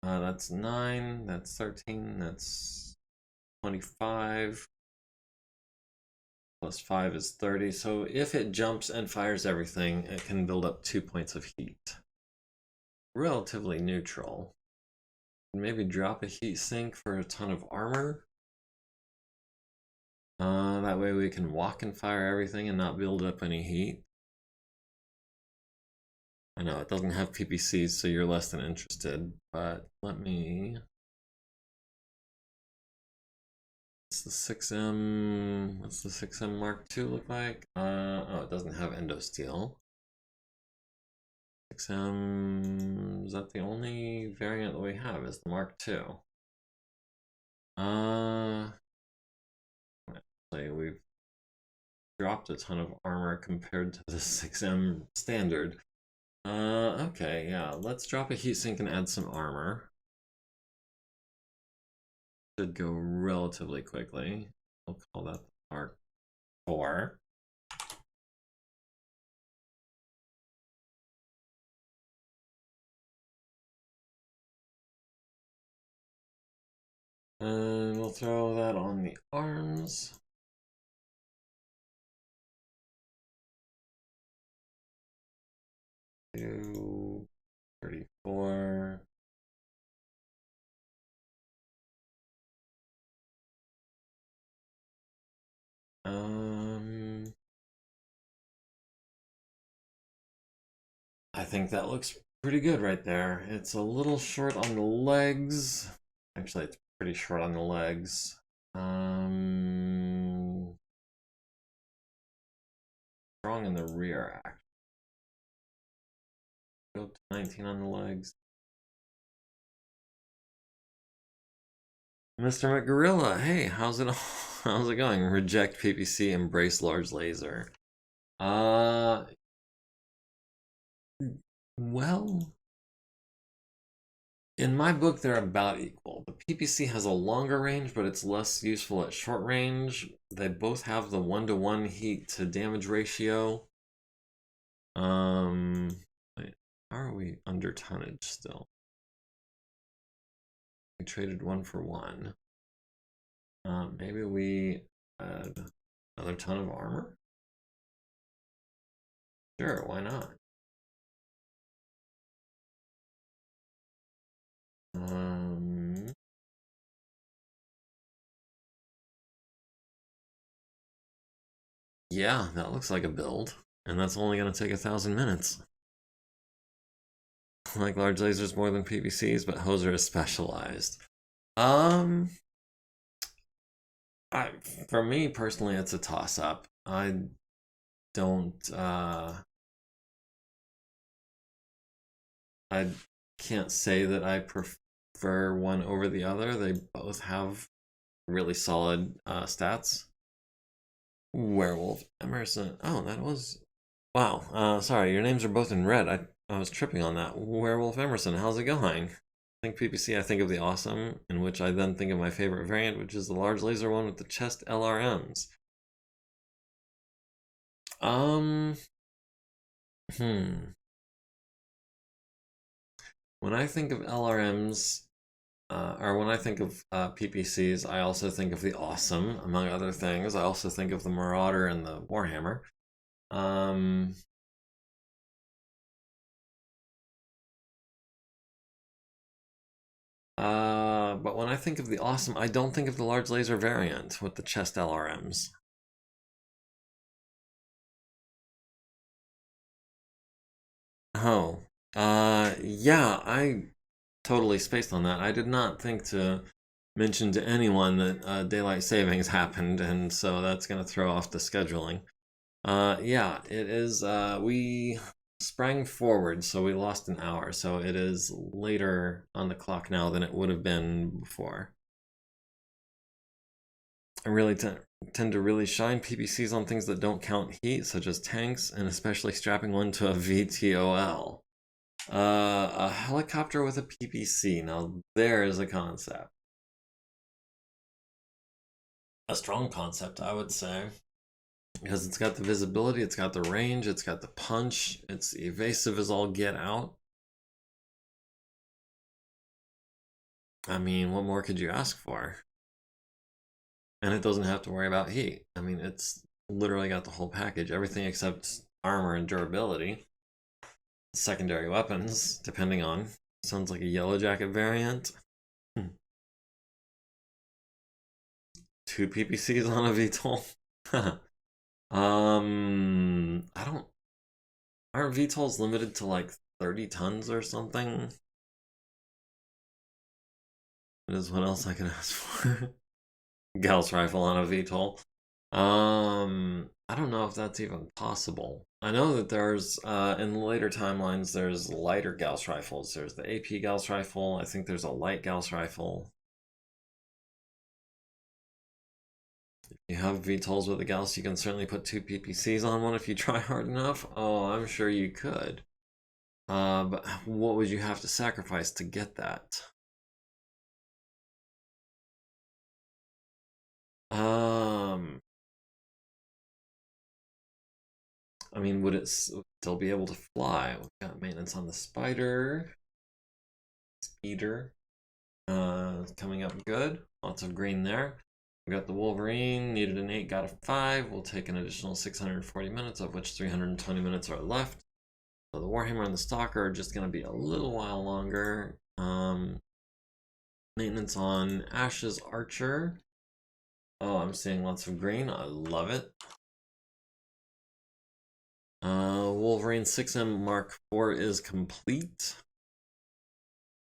That's 9, that's 13, that's 25. Plus 5 is 30. So if it jumps and fires everything, it can build up 2 points of heat. Relatively neutral. Maybe drop a heat sink for a ton of armor. That way we can walk and fire everything and not build up any heat. I know it doesn't have PPCs, so you're less than interested, but let me... What's the 6M? What's the 6M Mark II look like? Oh, it doesn't have endosteel. 6M, is that the only variant that we have? Is the Mark II? Say we've dropped a ton of armor compared to the 6M standard. Okay, yeah, let's drop a heatsink and add some armor. Should go relatively quickly. We'll call that the Mark IV. And we'll throw that on the arms. To 34. I think that looks pretty good right there. It's a little short on the legs. Actually, it's pretty short on the legs. Strong in the rear, actually. Go up to 19 on the legs. Mr. McGorilla, hey, how's it how's it going? Reject PPC, embrace large laser. Well, in my book, they're about equal. The PPC has a longer range, but it's less useful at short range. They both have the 1-to-1 heat to damage ratio. Wait, how are we under tonnage still? We traded 1 for 1. Maybe we add another ton of armor? Sure, why not? Yeah, that looks like a build. And that's only going to take 1,000 minutes. Like large lasers more than PVCs, but Hoser is specialized. Um, I, for me personally, it's a toss up. I don't, I can't say that I prefer one over the other. They both have really solid stats. Werewolf Emerson. Oh, that was. Wow. Sorry, your names are both in red. I was tripping on that. Werewolf Emerson, how's it going? I think PPC, I think of the awesome, in which I then think of my favorite variant, which is the large laser one with the chest LRMs. Um, hmm. When I think of LRMs, or when I think of PPCs, I also think of the awesome, among other things. I also think of the Marauder and the Warhammer. Um, but when I think of the awesome, I don't think of the large laser variant with the chest LRMs. Oh, yeah, I totally spaced on that. I did not think to mention to anyone that daylight savings happened, and so that's going to throw off the scheduling. Yeah, it is. We sprang forward, so we lost an hour. So it is later on the clock now than it would have been before. I really tend to really shine PPCs on things that don't count heat, such as tanks, and especially strapping one to a VTOL. A helicopter with a PPC. Now there is a concept. A strong concept, I would say. Because it's got the visibility, it's got the range, it's got the punch, it's evasive as all get out. I mean, what more could you ask for? And it doesn't have to worry about heat. I mean, it's literally got the whole package, everything except armor and durability. Secondary weapons, depending on. Sounds like a yellow jacket variant. Two PPCs on a VTOL. I don't. Aren't VTOLs limited to like 30 tons or something? That is what else I can ask for. Gauss rifle on a VTOL. I don't know if that's even possible. I know that there's in later timelines there's lighter Gauss rifles. There's the AP Gauss rifle. I think there's a light Gauss rifle. If you have VTOLs with a Gauss, you can certainly put two PPCs on one if you try hard enough. Oh, I'm sure you could. But what would you have to sacrifice to get that? Um, I mean, would it still be able to fly? We've got maintenance on the spider, speeder, coming up good. Lots of green there. We got the Wolverine, needed an 8, got a 5. We'll take an additional 640 minutes, of which 320 minutes are left. So the Warhammer and the Stalker are just going to be a little while longer. Maintenance on Ash's Archer. Oh, I'm seeing lots of green. I love it. Wolverine 6M Mark IV is complete.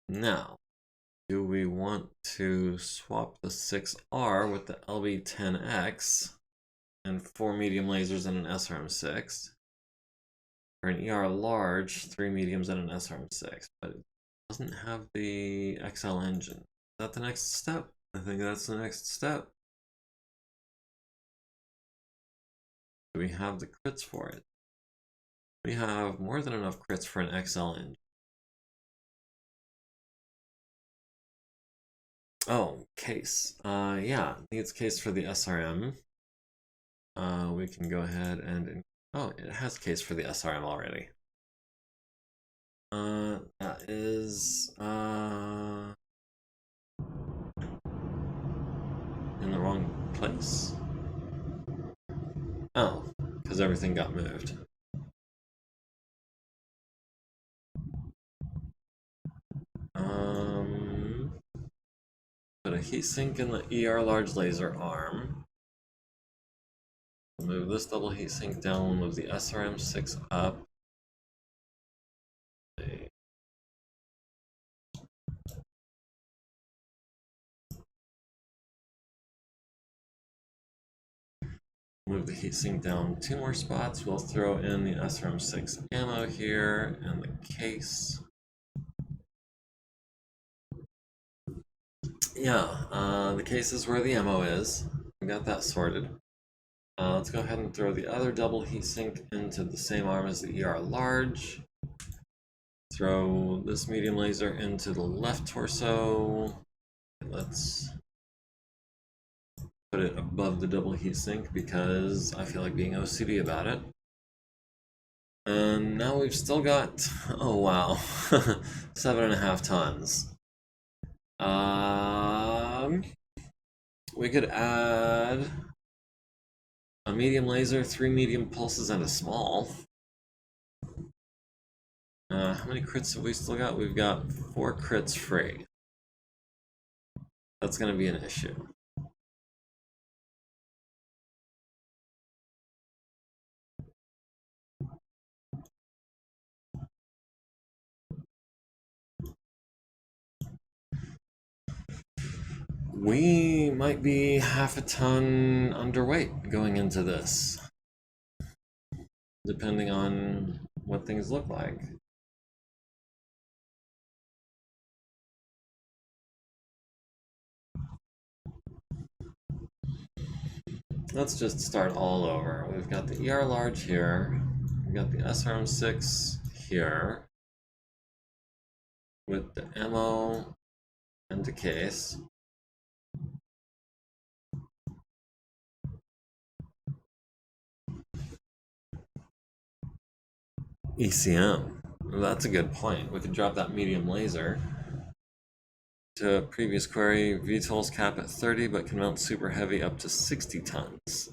Now, do we want to swap the 6R with the LB10X and 4 medium lasers and an SRM6? Or an ER large, 3 mediums and an SRM6, but it doesn't have the XL engine. Is that the next step? I think that's the next step. Do we have the crits for it? We have more than enough crits for an XL engine. Oh, case. Yeah, needs case for the SRM. We can go ahead and... Oh, it has case for the SRM already. That is... in the wrong place? Oh, because everything got moved. Put a heatsink in the ER large laser arm. Move this double heatsink down, we'll move the SRM6 up. Move the heatsink down 2 more spots. We'll throw in the SRM6 ammo here and the case. Yeah, the case is where the ammo is. We got that sorted. Let's go ahead and throw the other double heatsink into the same arm as the ER large. Throw this medium laser into the left torso. Let's put it above the double heatsink because I feel like being OCD about it. And now we've still got, oh wow, 7.5 tons. We could add a medium laser, 3 medium pulses, and a small. How many crits have we still got? We've got 4 crits free. That's going to be an issue. We might be half a ton underweight going into this, depending on what things look like. Let's just start all over. We've got the ER large here. We've got the SRM6 here with the ammo and the case. ECM. That's a good point. We could drop that medium laser to previous query. VTOLs cap at 30 but can mount super heavy up to 60 tons.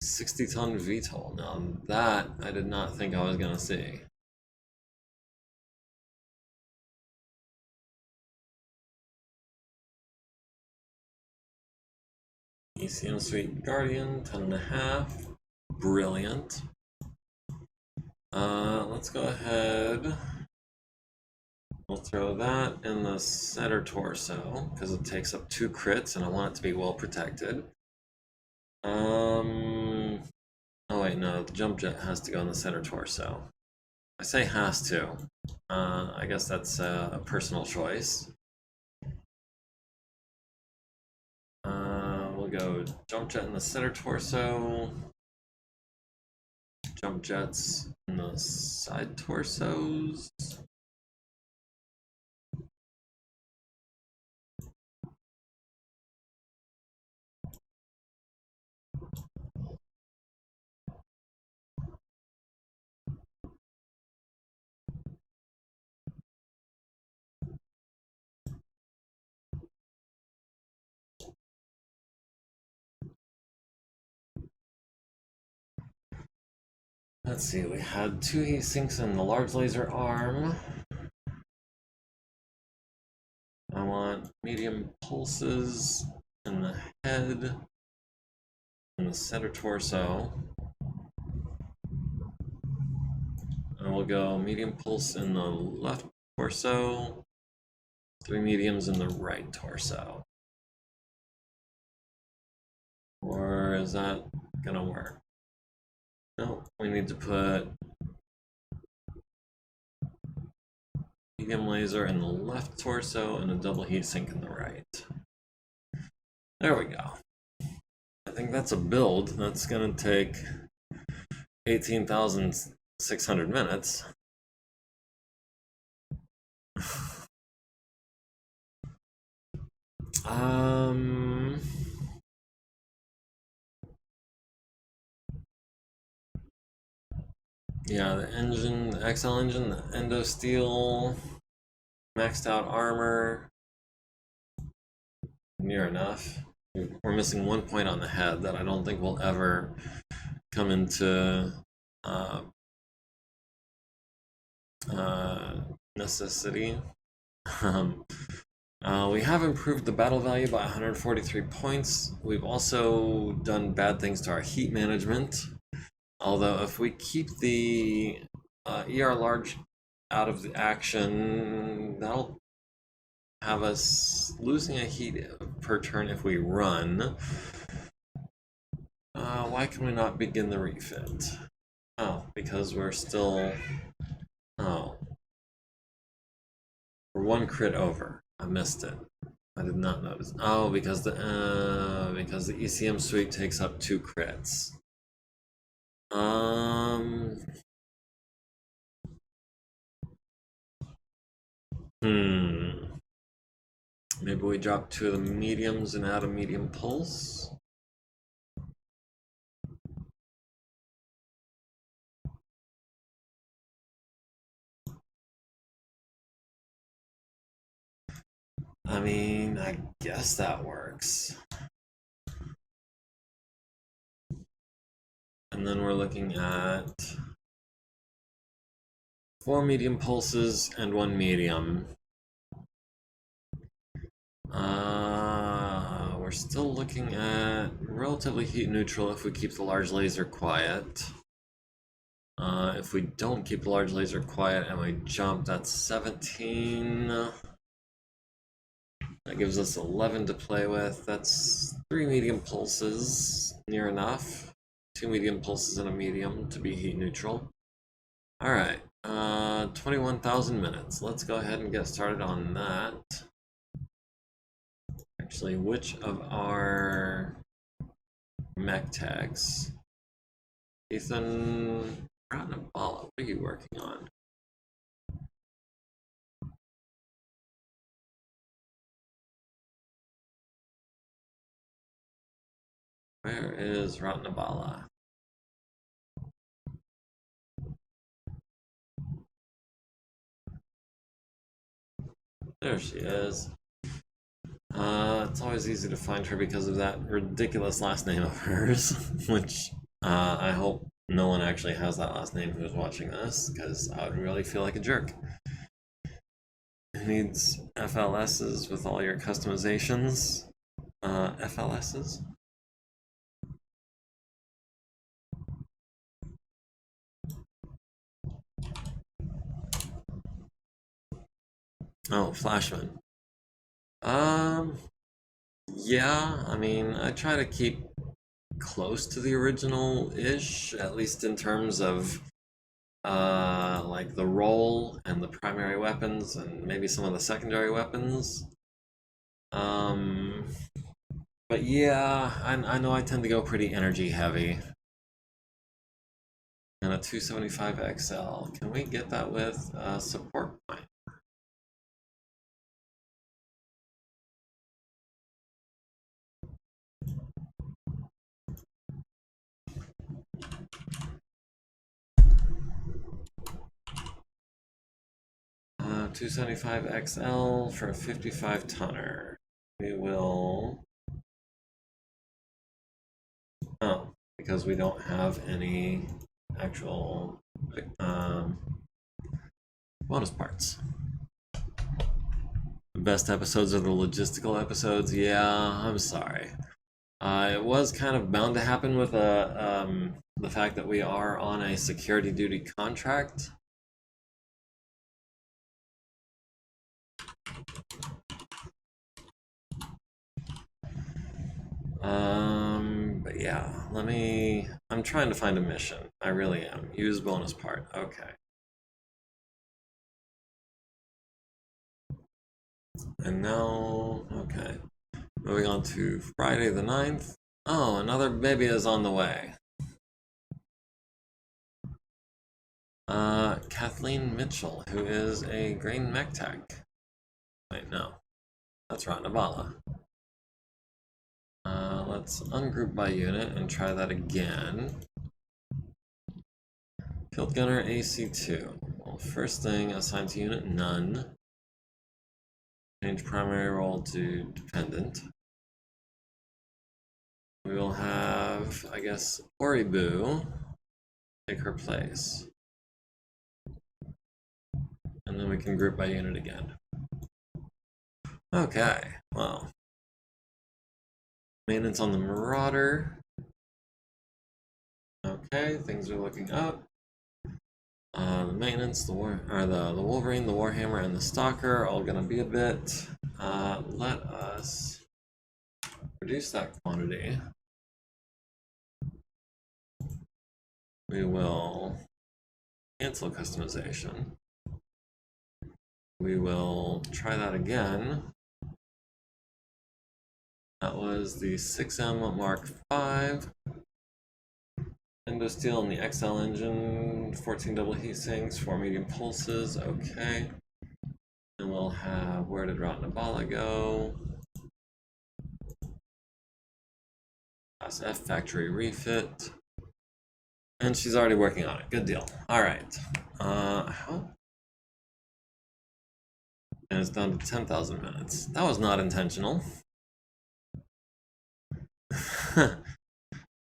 60 ton VTOL. Now that I did not think I was gonna see. ECM Suite Guardian, 10.5. Brilliant. Let's go ahead. We'll throw that in the center torso because it takes up 2 crits and I want it to be well protected. Oh wait, no, the jump jet has to go in the center torso. I say has to. I guess that's a personal choice. We'll go jump jet in the center torso. Jump jets in the side torsos. Let's see, we had 2 heat sinks in the large laser arm. I want medium pulses in the head and the center torso. And we'll go medium pulse in the left torso, 3 mediums in the right torso. Or is that gonna work? No, we need to put medium laser in the left torso and a double heat sink in the right. There we go. I think that's a build that's gonna take 18,600 minutes. Yeah, the engine, the XL engine, the endo steel, maxed out armor, near enough. We're missing 1 point on the head that I don't think will ever come into necessity. We have improved the battle value by 143 points. We've also done bad things to our heat management. Although if we keep the ER large out of the action, that'll have us losing a heat per turn if we run. Why can we not begin the refit? Oh, because we're still... Oh. We're one crit over. I missed it. I did not notice. Oh, because the ECM suite takes up 2 crits. Maybe we drop 2 of the mediums and add a medium pulse. I mean, I guess that works. And then we're looking at 4 medium pulses and 1 medium. We're still looking at relatively heat neutral if we keep the large laser quiet. If we don't keep the large laser quiet and we jump, that's 17. That gives us 11 to play with. That's 3 medium pulses, near enough. 2 medium pulses and a medium to be heat neutral. Alright, 21,000 minutes. Let's go ahead and get started on that. Actually, which of our mech tags? Ethan Ratnabala, what are you working on? Where is Ratnabala? There she is. It's always easy to find her because of that ridiculous last name of hers, which I hope no one actually has that last name who's watching this, because I would really feel like a jerk. It needs FLSs with all your customizations. FLSs? Oh, Flashman. Yeah, I mean, I try to keep close to the original-ish, at least in terms of like the role and the primary weapons and maybe some of the secondary weapons. But yeah, I know I tend to go pretty energy heavy. And a 275 XL. Can we get that with support point? Uh, 275 XL for a 55 tonner. We will... Oh, because we don't have any actual bonus parts. The best episodes are the logistical episodes. Yeah, I'm sorry. It was kind of bound to happen with the fact that we are on a security duty contract. But yeah, I'm trying to find a mission. I really am. Use bonus part. Okay. And now, okay. Moving on to Friday the 9th. Oh, another baby is on the way. Kathleen Mitchell, who is a grain mech tech. Wait, no. That's Ratnavala. Let's ungroup by unit and try that again. Field Gunner AC2. Well, first thing, assign to unit none. Change primary role to dependent. We will have, I guess, Oribu take her place. And then we can group by unit again. Okay, well. Maintenance on the Marauder. Okay, things are looking up. The maintenance, the Wolverine, the Warhammer, and the Stalker are all gonna be a bit. Let us reduce that quantity. We will cancel customization. We will try that again. That was the 6M Mark V. Endosteel and the XL engine, 14 double heat sinks, 4 medium pulses, okay. And we'll have, where did Rotnabala go? Class F factory refit. And she's already working on it, good deal. All right, how? And it's down to 10,000 minutes. That was not intentional.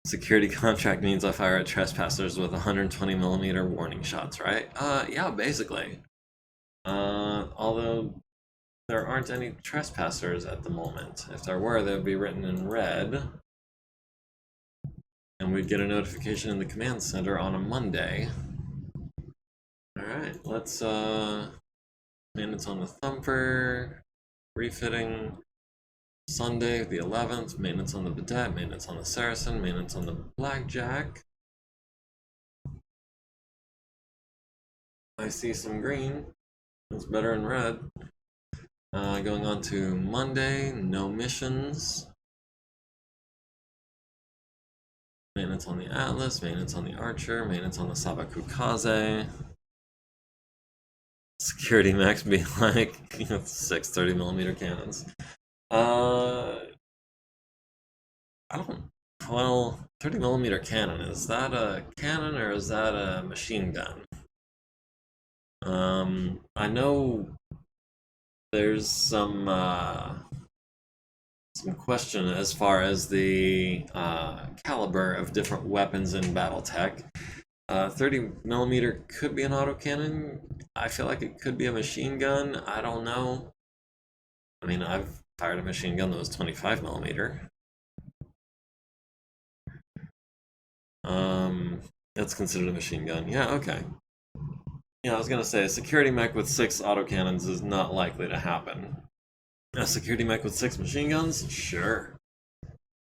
Security contract means I fire at trespassers with 120mm warning shots, right? Yeah, basically. Although there aren't any trespassers at the moment. If there were, they would be written in red. And we'd get a notification in the command center on a Monday. Alright, let's maintenance on the Thumper, refitting. Sunday the 11th, maintenance on the Vedette, maintenance on the Saracen, maintenance on the Blackjack. I see some green. It's better in red. Going on to Monday, no missions. Maintenance on the Atlas, maintenance on the Archer, maintenance on the Sabaku Kaze. Security max being like 6 30mm cannons. I don't. Well, 30mm cannon, is that a cannon or is that a machine gun? I know there's some question as far as the caliber of different weapons in BattleTech. 30mm could be an autocannon. I feel like it could be a machine gun. I don't know. I mean, I've fired a machine gun that was 25mm. That's considered a machine gun. Yeah, okay. Yeah, I was gonna say, a security mech with 6 autocannons is not likely to happen. A security mech with 6 machine guns? Sure.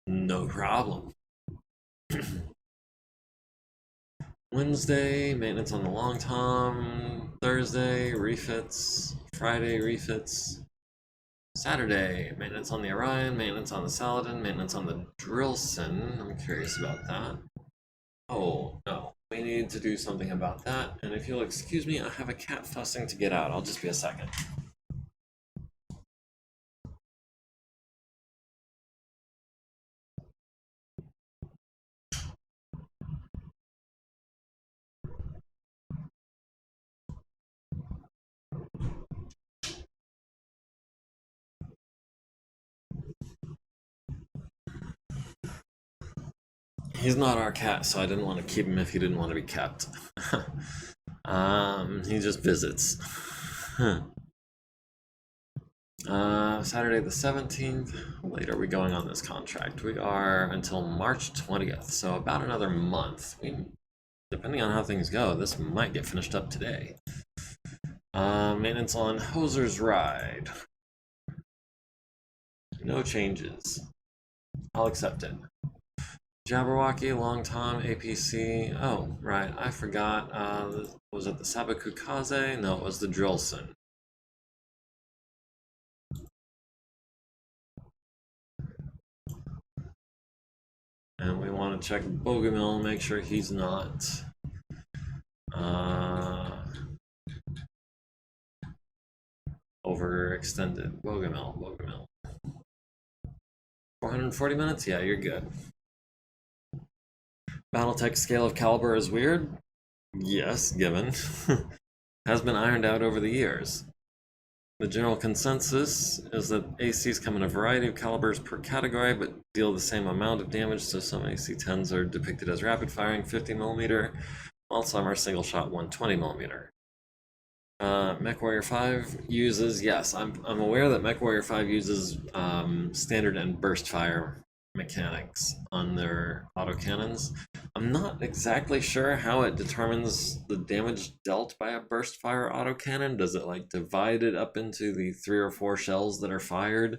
No problem. Wednesday, maintenance on the Long Tom. Thursday, refits. Friday, refits. Saturday, maintenance on the Orion, maintenance on the Saladin, maintenance on the Drillson. I'm curious about that. Oh, no. We need to do something about that. And if you'll excuse me, I have a cat fussing to get out. I'll just be a second. He's not our cat, so I didn't want to keep him if he didn't want to be kept. He just visits. Saturday the 17th. How late are we going on this contract? We are until March 20th, so about another month. Depending on how things go, this might get finished up today. Maintenance on Hoser's Ride. No changes. I'll accept it. Jabberwocky, Long Tom, APC. Oh, right, I forgot. Was it the Sabaku Kaze? No, it was the Drillson. And we want to check Bogomil, make sure he's not overextended. Bogomil. 440 minutes? Yeah, you're good. BattleTech scale of caliber is weird? Yes, given. Has been ironed out over the years. The general consensus is that ACs come in a variety of calibers per category, but deal the same amount of damage, so some AC-10s are depicted as rapid firing 50mm, while some are single shot 120mm. MechWarrior 5 uses, yes, I'm aware that MechWarrior 5 uses standard and burst fire mechanics on their autocannons. I'm not exactly sure how it determines the damage dealt by a burst fire autocannon. Does it like divide it up into the 3 or 4 shells that are fired?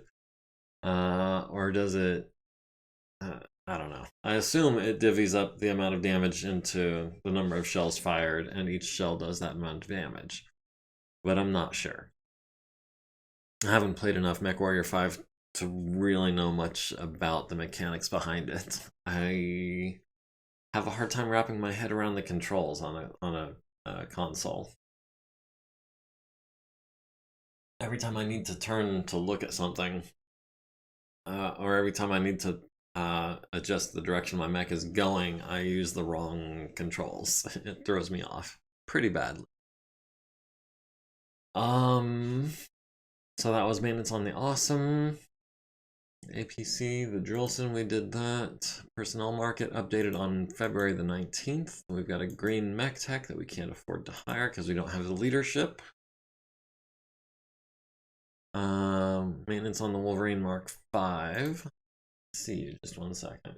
Or does it I don't know. I assume it divvies up the amount of damage into the number of shells fired, and each shell does that amount of damage. But I'm not sure. I haven't played enough MechWarrior 5 to really know much about the mechanics behind it. I have a hard time wrapping my head around the controls on a console. Every time I need to turn to look at something, or every time I need to adjust the direction my mech is going, I use the wrong controls. It throws me off pretty badly. So that was maintenance on the Awesome. APC, the Drillson, we did that. Personnel market updated on February the 19th. We've got a green mech tech that we can't afford to hire because we don't have the leadership. Maintenance on the Wolverine Mark 5. Let's see, just 1 second.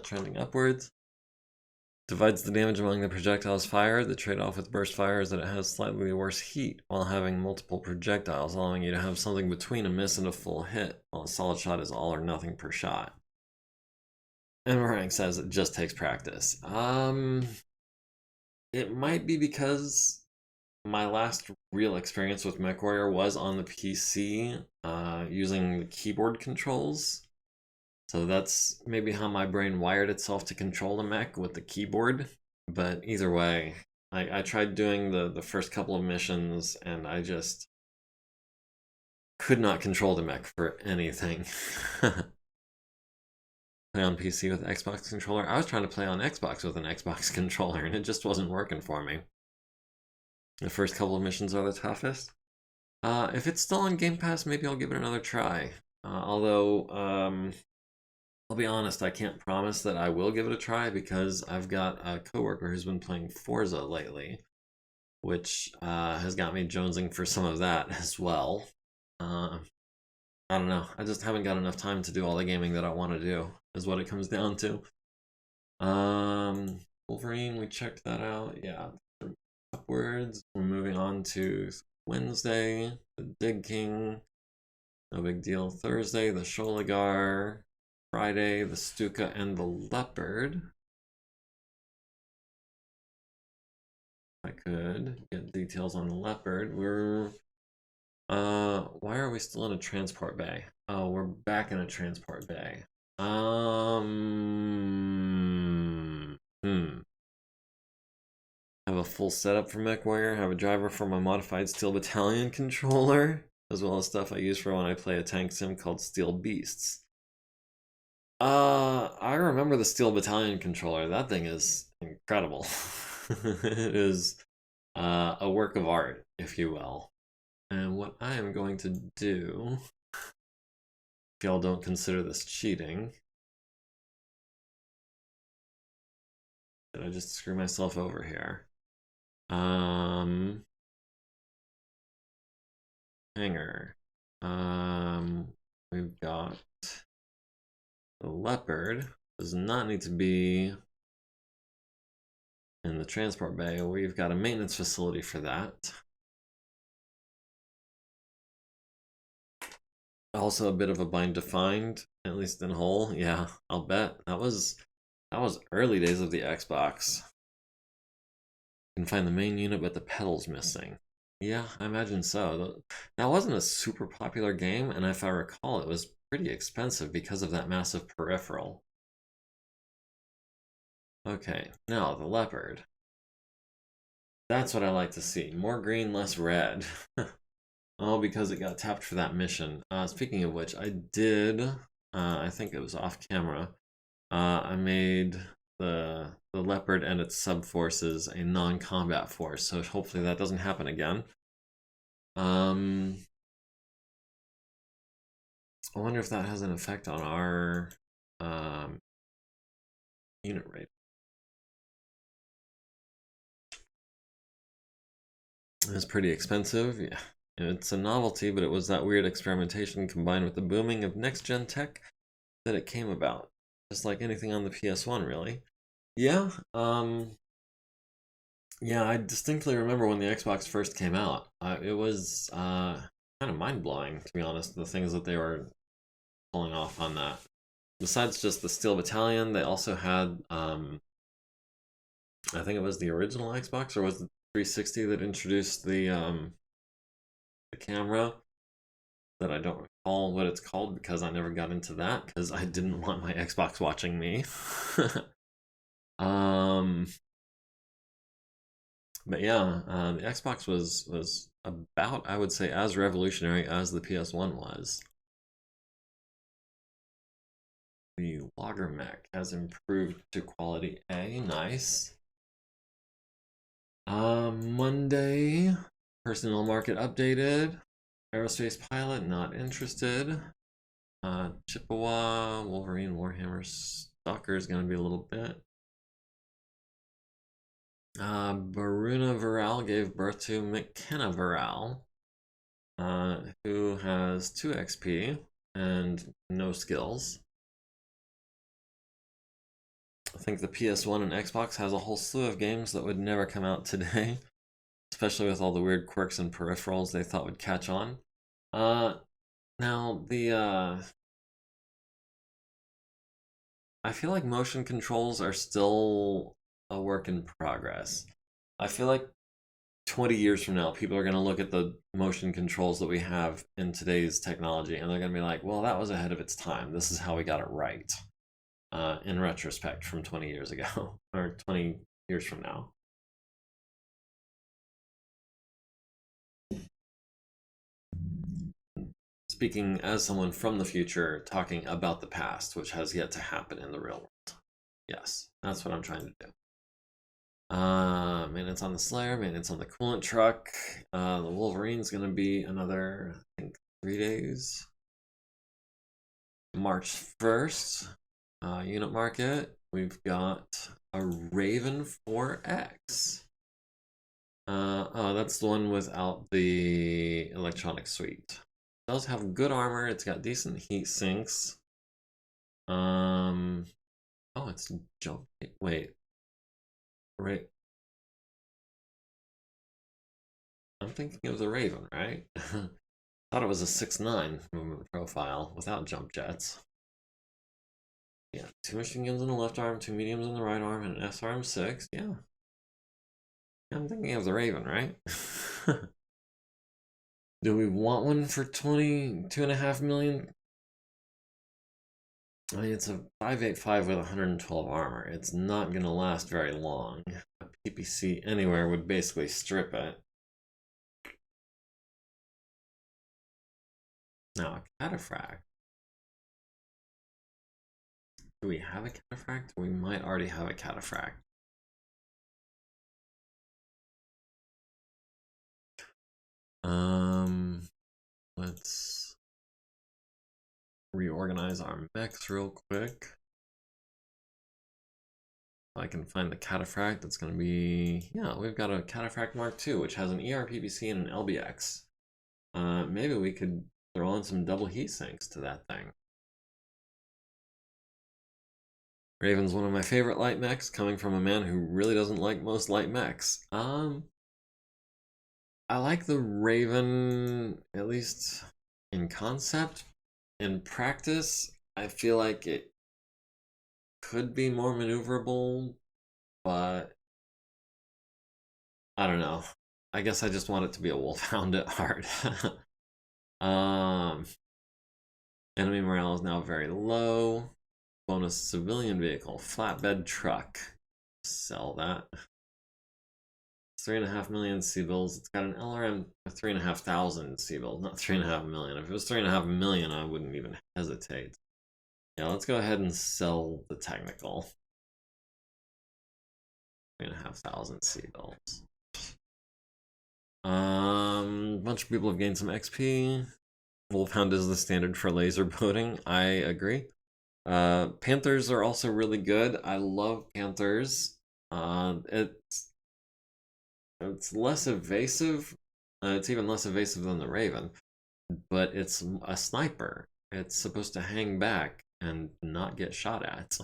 Trending upwards. Divides the damage among the projectiles fired. The trade-off with burst fire is that it has slightly worse heat while having multiple projectiles, allowing you to have something between a miss and a full hit, while a solid shot is all or nothing per shot. And Rank says it just takes practice. It might be because my last real experience with MechWarrior was on the PC, using the keyboard controls. So that's maybe how my brain wired itself to control the mech with the keyboard. But either way, I tried doing the first couple of missions and I just could not control the mech for anything. Play on PC with Xbox controller. I was trying to play on Xbox with an Xbox controller and it just wasn't working for me. The first couple of missions are the toughest. If it's still on Game Pass, maybe I'll give it another try. Although, I'll be honest, I can't promise that I will give it a try because I've got a coworker who's been playing Forza lately, which has got me jonesing for some of that as well. I don't know. I just haven't got enough time to do all the gaming that I want to do, is what it comes down to. Wolverine, we checked that out. Yeah, upwards. We're moving on to Wednesday, the Dig King. No big deal. Thursday, the Sholigar. Friday, the Stuka and the Leopard. I could get details on the Leopard. We're why are we still in a transport bay? Oh, we're back in a transport bay. Have a full setup for MechWarrior, have a driver for my modified Steel Battalion controller, as well as stuff I use for when I play a tank sim called Steel Beasts. I remember the Steel Battalion controller. That thing is incredible. It is a work of art, if you will. And what I am going to do, if y'all don't consider this cheating, did I just screw myself over here? Hanger. We've got the Leopard. Does not need to be in the transport bay. We've got a maintenance facility for that. Also a bit of a bind to find, at least in whole. Yeah, I'll bet. That was early days of the Xbox. You can find the main unit, but the pedal's missing. Yeah, I imagine so. That wasn't a super popular game, and if I recall, it was pretty expensive because of that massive peripheral. Okay, now the Leopard. That's what I like to see. More green, less red. Oh, because it got tapped for that mission. Speaking of which, I did, I think it was off camera, I made the Leopard and its sub-forces a non-combat force, so hopefully that doesn't happen again. I wonder if that has an effect on our unit rate. It was pretty expensive. Yeah, it's a novelty, but it was that weird experimentation combined with the booming of next-gen tech that it came about. Just like anything on the PS1, really. Yeah, yeah, I distinctly remember when the Xbox first came out. It was kind of mind-blowing, to be honest, the things that they were pulling off on that. Besides just the Steel Battalion, they also had, I think it was the original Xbox, or was it 360 that introduced the camera, that I don't recall what it's called because I never got into that because I didn't want my Xbox watching me. um, but yeah, the Xbox was about, I would say, as revolutionary as the PS1 was. The MegaMek has improved to quality A. Nice. Monday, personnel market updated. Aerospace pilot not interested. Chippewa, Wolverine, Warhammer, Stalker is going to be a little bit. Baruna Viral gave birth to McKenna Viral, who has 2 XP and no skills. I think the PS1 and Xbox has a whole slew of games that would never come out today, especially with all the weird quirks and peripherals they thought would catch on. Now, I feel like motion controls are still a work in progress. I feel like 20 years from now, people are going to look at the motion controls that we have in today's technology and they're going to be like, well, that was ahead of its time. This is how we got it right. In retrospect, from 20 years ago, or 20 years from now. Speaking as someone from the future, talking about the past, which has yet to happen in the real world. Yes, that's what I'm trying to do. Maintenance on the Slayer, maintenance on the coolant truck. The Wolverine's gonna be another, I think, 3 days. March 1st, unit market. We've got a Raven 4X. Oh, that's the one without the electronic suite. It does have good armor. It's got decent heat sinks. Oh, it's jump. Wait. Right. I'm thinking of the Raven, right? Thought it was a 6'9" movement profile without jump jets. Yeah, 2 machine guns in the left arm, 2 mediums in the right arm, and an SRM-6. Yeah. I'm thinking of the Raven, right? Do we want one for 22.5 million? I mean, it's a 585 with 112 armor. It's not going to last very long. A PPC anywhere would basically strip it. Now, a cataphract. Do we have a cataphract? We might already have a cataphract. Let's reorganize our mechs real quick. If I can find the cataphract, that's going to be, yeah, we've got a cataphract Mark II, which has an ERPPC and an LBX. Maybe we could throw in some double heat sinks to that thing. Raven's one of my favorite light mechs, coming from a man who really doesn't like most light mechs. I like the Raven, at least in concept. In practice, I feel like it could be more maneuverable, but I don't know. I guess I just want it to be a wolfhound at heart. Enemy morale is now very low. Bonus civilian vehicle, flatbed truck. Sell that. 3.5 million C-bills. It's got an LRM of 3,500 C-bills, not 3.5 million. If it was 3.5 million, I wouldn't even hesitate. Yeah, let's go ahead and sell the technical. 3,500 C-bills. A bunch of people have gained some XP. Wolfhound is the standard for laser boating. I agree. Panthers are also really good. I love Panthers. It's It's less evasive. It's even less evasive than the Raven, but it's a sniper. It's supposed to hang back and not get shot at.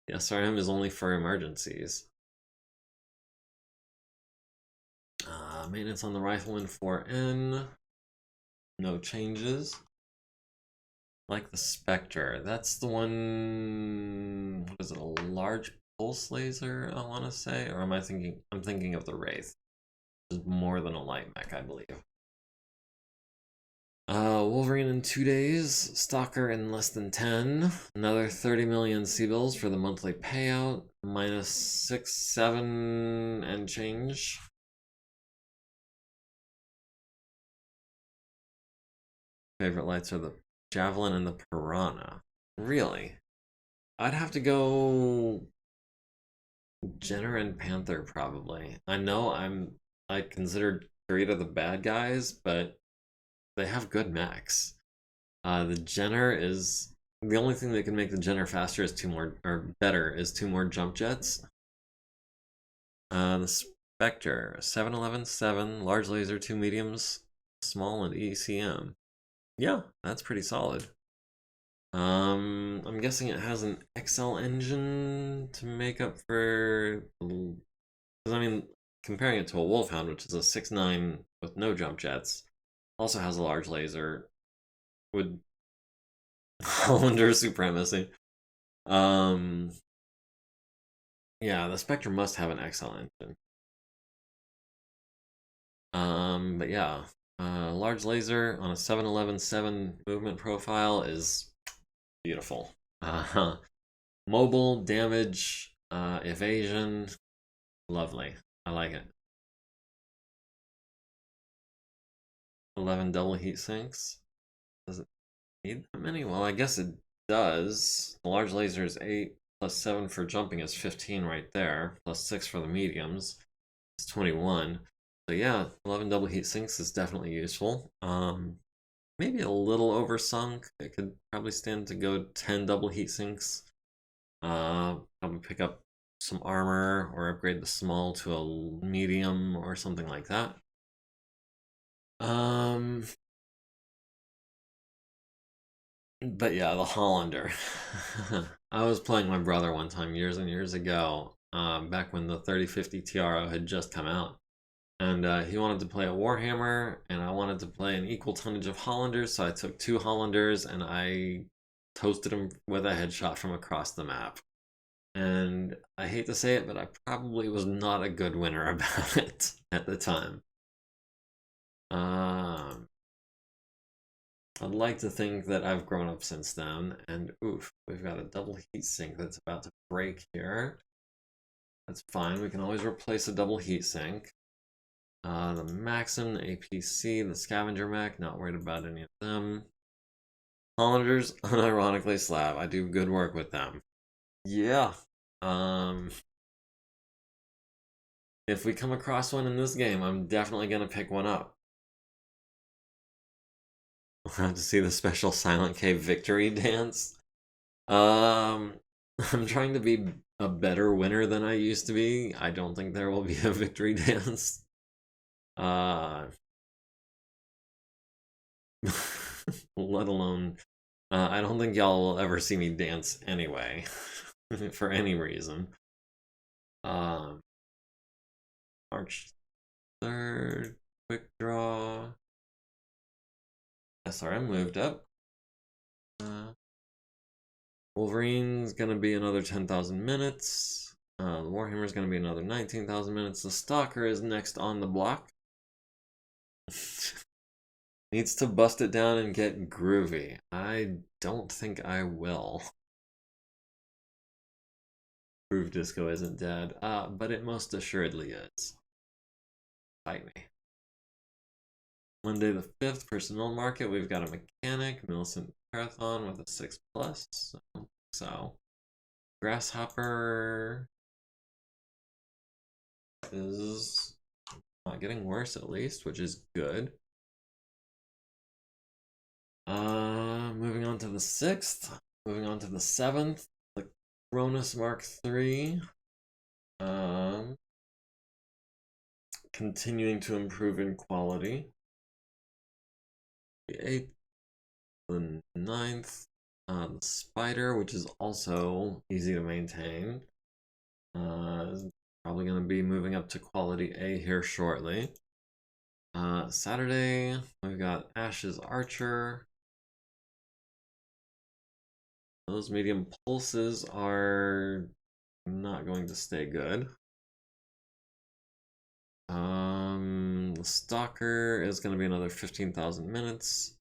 The SRM is only for emergencies. Maintenance on the Rifleman 4N. No changes. Like the Spectre. That's the one. What is it? A large pulse laser, I want to say? Or am I thinking? I'm thinking of the Wraith. Which is more than a light mech, I believe. Wolverine in 2 days. Stalker in less than 10. Another 30 million C-bills for the monthly payout. Minus 6, 7 and change. Favorite lights are the Javelin and the Piranha. Really? I'd have to go Jenner and Panther probably. I know I considered Kurita the bad guys, but they have good mechs. The Jenner is the only thing that can make the Jenner faster is better is 2 more jump jets. The Spectre 711-7, large laser, 2 mediums, small and ECM. Yeah, that's pretty solid. I'm guessing it has an XL engine to make up for, because I mean, comparing it to a Wolfhound, which is a 6.9 with no jump jets, also has a large laser, would Hollander supremacy. Yeah, the Spectre must have an XL engine. But yeah, large laser on a 711-7 movement profile is beautiful. Mobile, damage, evasion, lovely. I like it. 11 double heat sinks. Does it need that many? Well, I guess it does. The large laser is 8, plus 7 for jumping is 15 right there, plus 6 for the mediums. It's 21. So yeah, 11 double heat sinks is definitely useful. Maybe a little oversunk. It could probably stand to go 10 double heat sinks. Probably pick up some armor or upgrade the small to a medium or something like that. But yeah, the Hollander. I was playing my brother one time years and years ago, back when the 3050 TRO had just come out. And he wanted to play a Warhammer, and I wanted to play an equal tonnage of Hollanders, so I took 2 Hollanders and I toasted him with a headshot from across the map. And I hate to say it, but I probably was not a good winner about it at the time. I'd like to think that I've grown up since then, and oof, we've got a double heatsink that's about to break here. That's fine, we can always replace a double heatsink. The Maxim, the APC, the Scavenger Mech, not worried about any of them. Hollanders, unironically slab. I do good work with them. Yeah. If we come across one in this game, I'm definitely gonna pick one up. We'll have to see the special Silent Cave victory dance. I'm trying to be a better winner than I used to be. I don't think there will be a victory dance. Let alone, I don't think y'all will ever see me dance anyway, for any reason. March 3rd, quick draw. SRM moved up. Wolverine's gonna be another 10,000 minutes. The Warhammer's gonna be another 19,000 minutes. The Stalker is next on the block. Needs to bust it down and get groovy. I don't think I will. Prove Disco isn't dead, but it most assuredly is. Fight me. Monday the 5th, personnel market. We've got a mechanic, Millicent Marathon with a 6+. So, Grasshopper is not getting worse at least, which is good. Moving on to the 6th. Moving on to the 7th. The Cronus Mark III. continuing to improve in quality. The 8th, the 9th, the spider, which is also easy to maintain, is probably going to be moving up to quality A here shortly. Saturday, we've got Ash's Archer. Those medium pulses are not going to stay good. The Stalker is going to be another 15,000 minutes.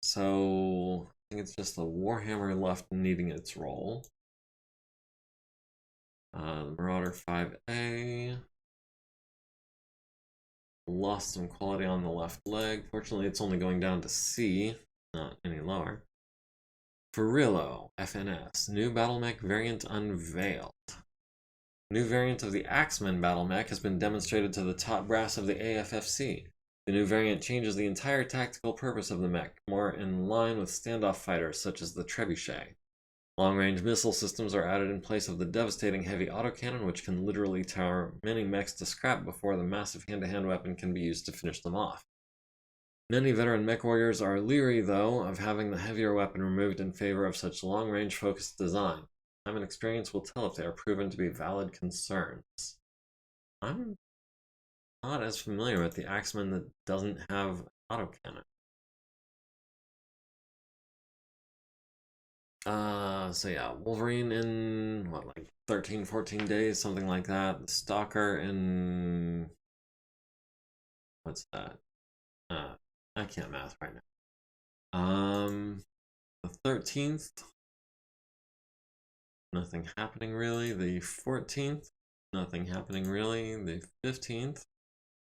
So I think it's just the Warhammer left needing its role. The Marauder 5A. Lost some quality on the left leg. Fortunately, it's only going down to C, not any lower. Furillo, FNS, new battle mech variant unveiled. New variant of the Axeman battle mech has been demonstrated to the top brass of the AFFC. The new variant changes the entire tactical purpose of the mech, more in line with standoff fighters such as the Trebuchet. Long-range missile systems are added in place of the devastating heavy autocannon, which can literally tear many mechs to scrap before the massive hand-to-hand weapon can be used to finish them off. Many veteran mech warriors are leery, though, of having the heavier weapon removed in favor of such long-range focused design. Time and experience will tell if they are proven to be valid concerns. I'm not as familiar with the Axeman that doesn't have autocannon. So yeah, Wolverine in, what, like 13, 14 days, something like that. The Stalker in, what's that? I can't math right now. The 13th, nothing happening really. The 14th, nothing happening really. The 15th,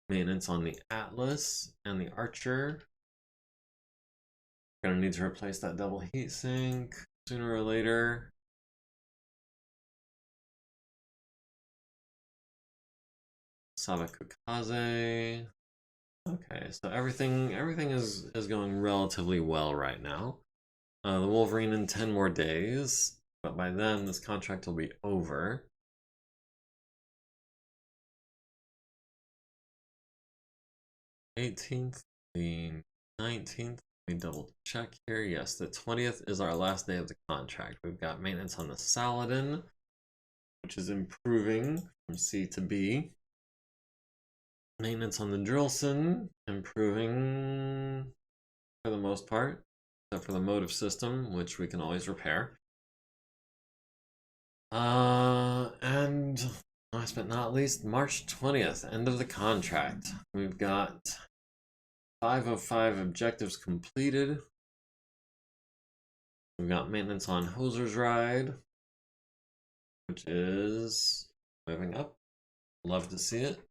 maintenance on the Atlas and the Archer. Gonna need to replace that double heatsink sooner or later. Sabakukaze. Okay, so everything is going relatively well right now. The Wolverine in 10 more days, but by then this contract will be over. The 18th, the 19th. Let me double check here. Yes, the 20th is our last day of the contract. We've got maintenance on the Saladin, which is improving from C to B. Maintenance on the Drillson, improving for the most part, except for the motive system, which we can always repair. And last but not least, March 20th, end of the contract. We've got 5 of 5 objectives completed. We've got maintenance on Hoser's Ride, which is moving up. Love to see it.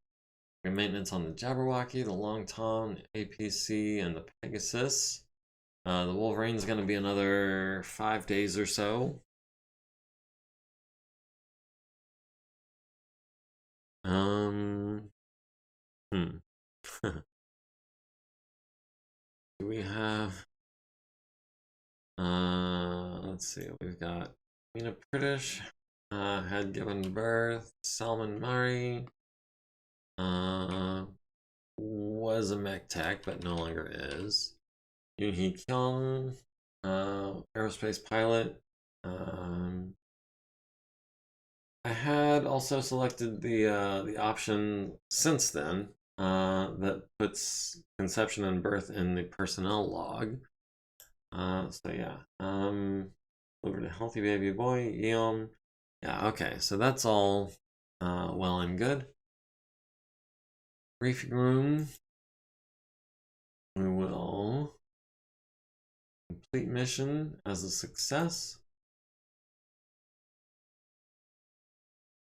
Maintenance on the Jabberwocky, the Long Tom, the APC, and the Pegasus. The Wolverine's going to be another 5 days or so. Do we have... let's see, we've got Mina Pritish, had given birth, Salman Mari, was a mech tech, but no longer is. Yoonhee Kyung, aerospace pilot. I had also selected the option since then that puts conception and birth in the personnel log. So yeah, over to healthy baby boy, Yeom. Yeah, okay, so that's all well and good. Briefing room. We will complete mission as a success.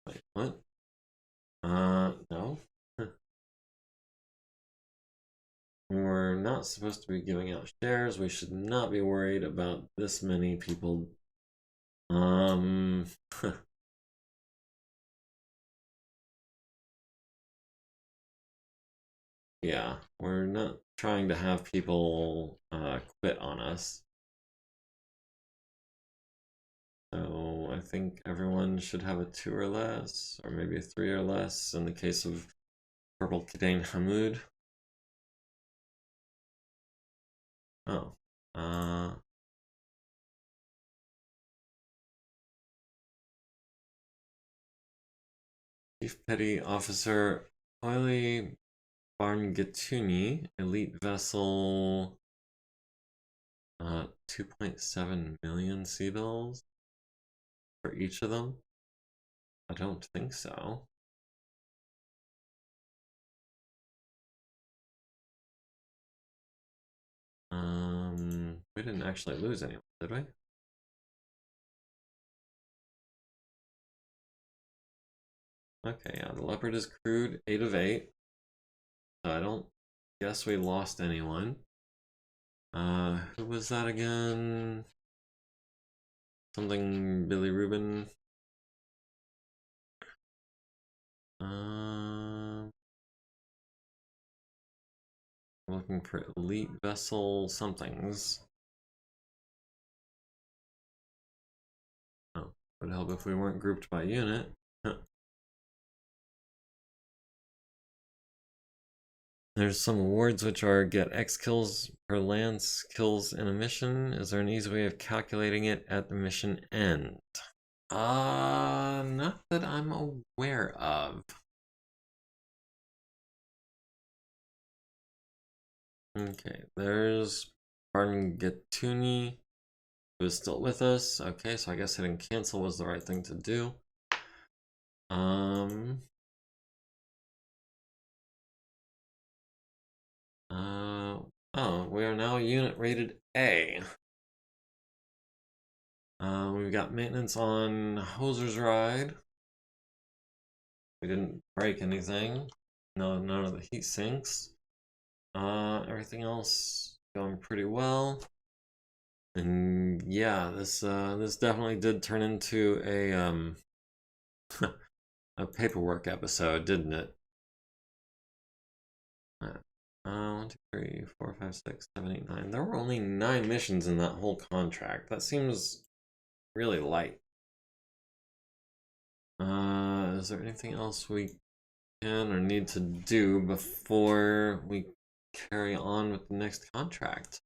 Wait, what? No. We're not supposed to be giving out shares. We should not be worried about this many people. Yeah, we're not trying to have people quit on us. So I think everyone should have a 2 or less, or maybe a 3 or less in the case of Purple Kidain Hamoud. Oh. Chief Petty Officer Oily Barngatuni, Elite Vessel, 2.7 million sea bills for each of them? I don't think so. We didn't actually lose anyone, did we? Okay, yeah, the Leopard is crewed 8 of 8. So I don't guess we lost anyone. Who was that again? Something Billy Rubin. Looking for elite vessel somethings. Oh, would help if we weren't grouped by unit. There's some awards which are get X kills per lance kills in a mission. Is there an easy way of calculating it at the mission end? Not that I'm aware of. Okay, there's Barngatuni, who is still with us. Okay, so I guess hitting cancel was the right thing to do. Oh, we are now unit rated A. We've got maintenance on Hoser's Ride. We didn't break anything. No, none of the heat sinks. Everything else going pretty well. And yeah, this definitely did turn into a a paperwork episode, didn't it? 1, 2, 3, 4, 5, 6, 7, 8, 9. There were only 9 missions in that whole contract. That seems really light. Is there anything else we can or need to do before we carry on with the next contract?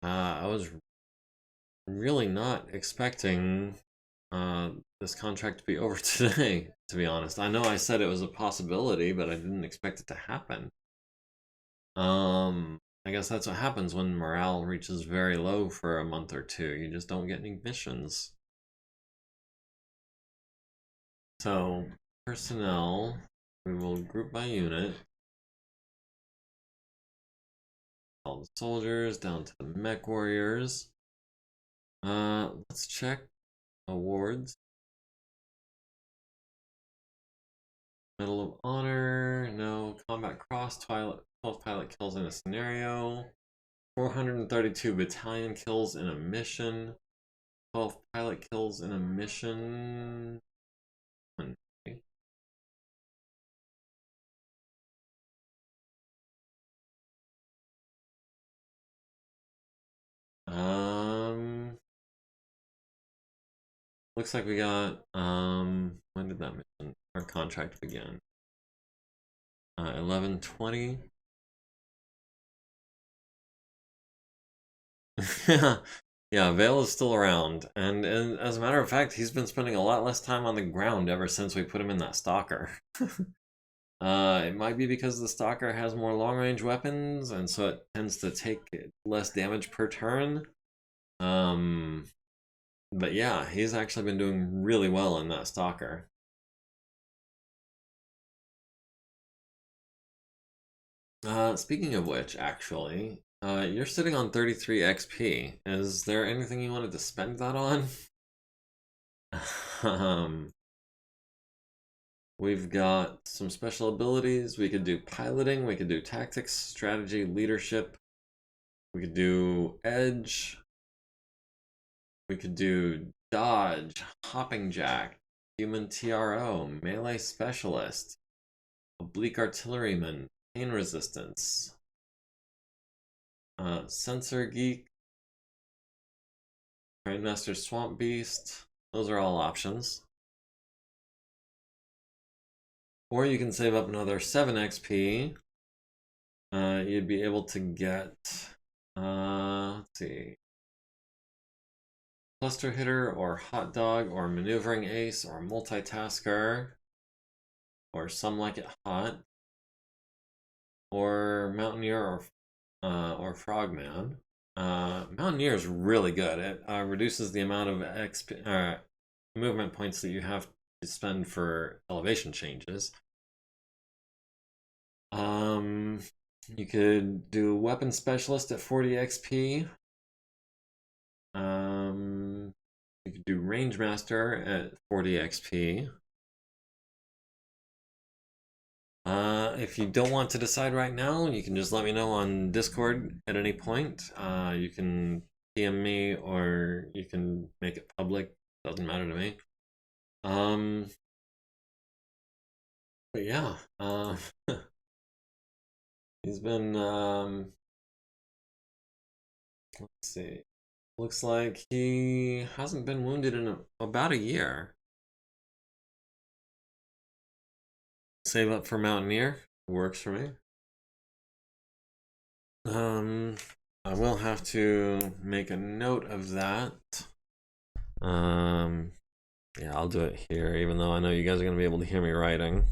I was really not expecting this contract to be over today, to be honest. I know I said it was a possibility, but I didn't expect it to happen. I guess that's what happens when morale reaches very low for a month or two. You just don't get any missions. So, personnel, we will group by unit. All the soldiers down to the mech warriors. Let's check awards. Medal of Honor, no. Combat Cross, 12 pilot kills in a scenario. 432 battalion kills in a mission. 12 pilot kills in a mission. Okay. Looks like we got, when did that mission, our contract begin? 11/20. Yeah, Vale is still around, and as a matter of fact, he's been spending a lot less time on the ground ever since we put him in that stalker. It might be because the stalker has more long-range weapons, and so it tends to take less damage per turn. But yeah, he's actually been doing really well in that stalker. Speaking of which, actually, you're sitting on 33 XP. Is there anything you wanted to spend that on? We've got some special abilities. We could do piloting, we could do tactics, strategy, leadership. We could do edge. We could do dodge, hopping jack, human TRO, melee specialist, oblique artilleryman, pain resistance, sensor geek, Grandmaster Swamp Beast. Those are all options. Or you can save up another 7 XP. You'd be able to get, let's see, cluster hitter or hot dog or maneuvering ace or multitasker or some like it hot or mountaineer or frogman. Mountaineer is really good. It reduces the amount of XP, movement points that you have to spend for elevation changes. You could do weapon specialist at 40 XP. You could do range master at 40 XP. If you don't want to decide right now, you can just let me know on Discord at any point. You can PM me or you can make it public. Doesn't matter to me. But yeah, he's been, let's see. Looks like he hasn't been wounded in about a year. Save up for Mountaineer. Works for me. I will have to make a note of that. Yeah, I'll do it here, even though I know you guys are going to be able to hear me writing.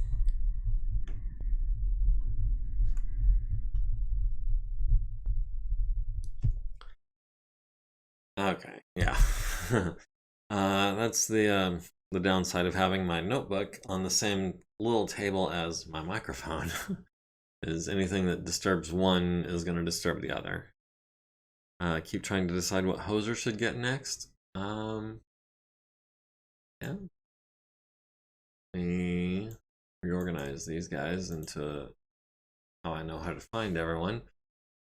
Okay, yeah. That's the downside of having my notebook on the same little table as my microphone. Is anything that disturbs one is going to disturb the other. Keep trying to decide what hoser should get next. Yeah. Let me reorganize these guys into how I know how to find everyone.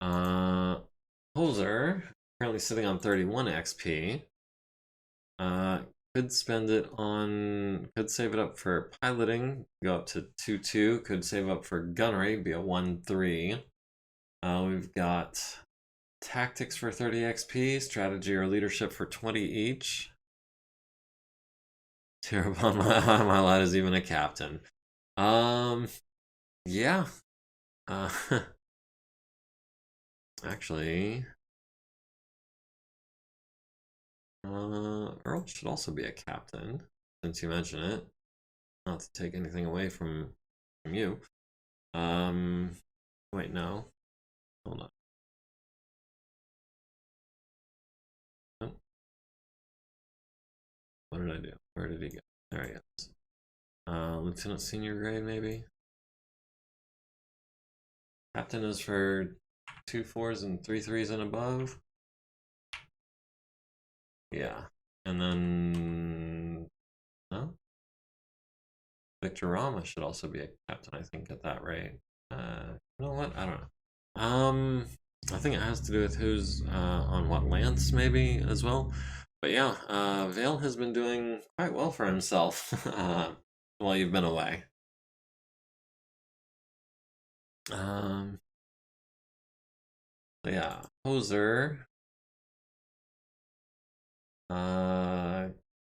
Hoser, currently sitting on 31 XP. Could spend it on, could save it up for piloting, go up to 2-2. Could save up for gunnery, be a 1-3. We've got tactics for 30 XP, strategy or leadership for 20 each. Terrabon, my lad is even a captain. Yeah. Actually, Earl should also be a captain, since you mention it. Not to take anything away from you. Wait, no. Hold on. Oh. What did I do? Where did he go? There he is. Lieutenant senior grade, maybe? Captain is for 2 4s and 3 3s and above. Yeah. And then, no? Victor Rama should also be a captain, I think, at that rate. You know what? I don't know. I think it has to do with who's on what lance, maybe, as well. But yeah, Vale has been doing quite well for himself while you've been away. Yeah, Hoser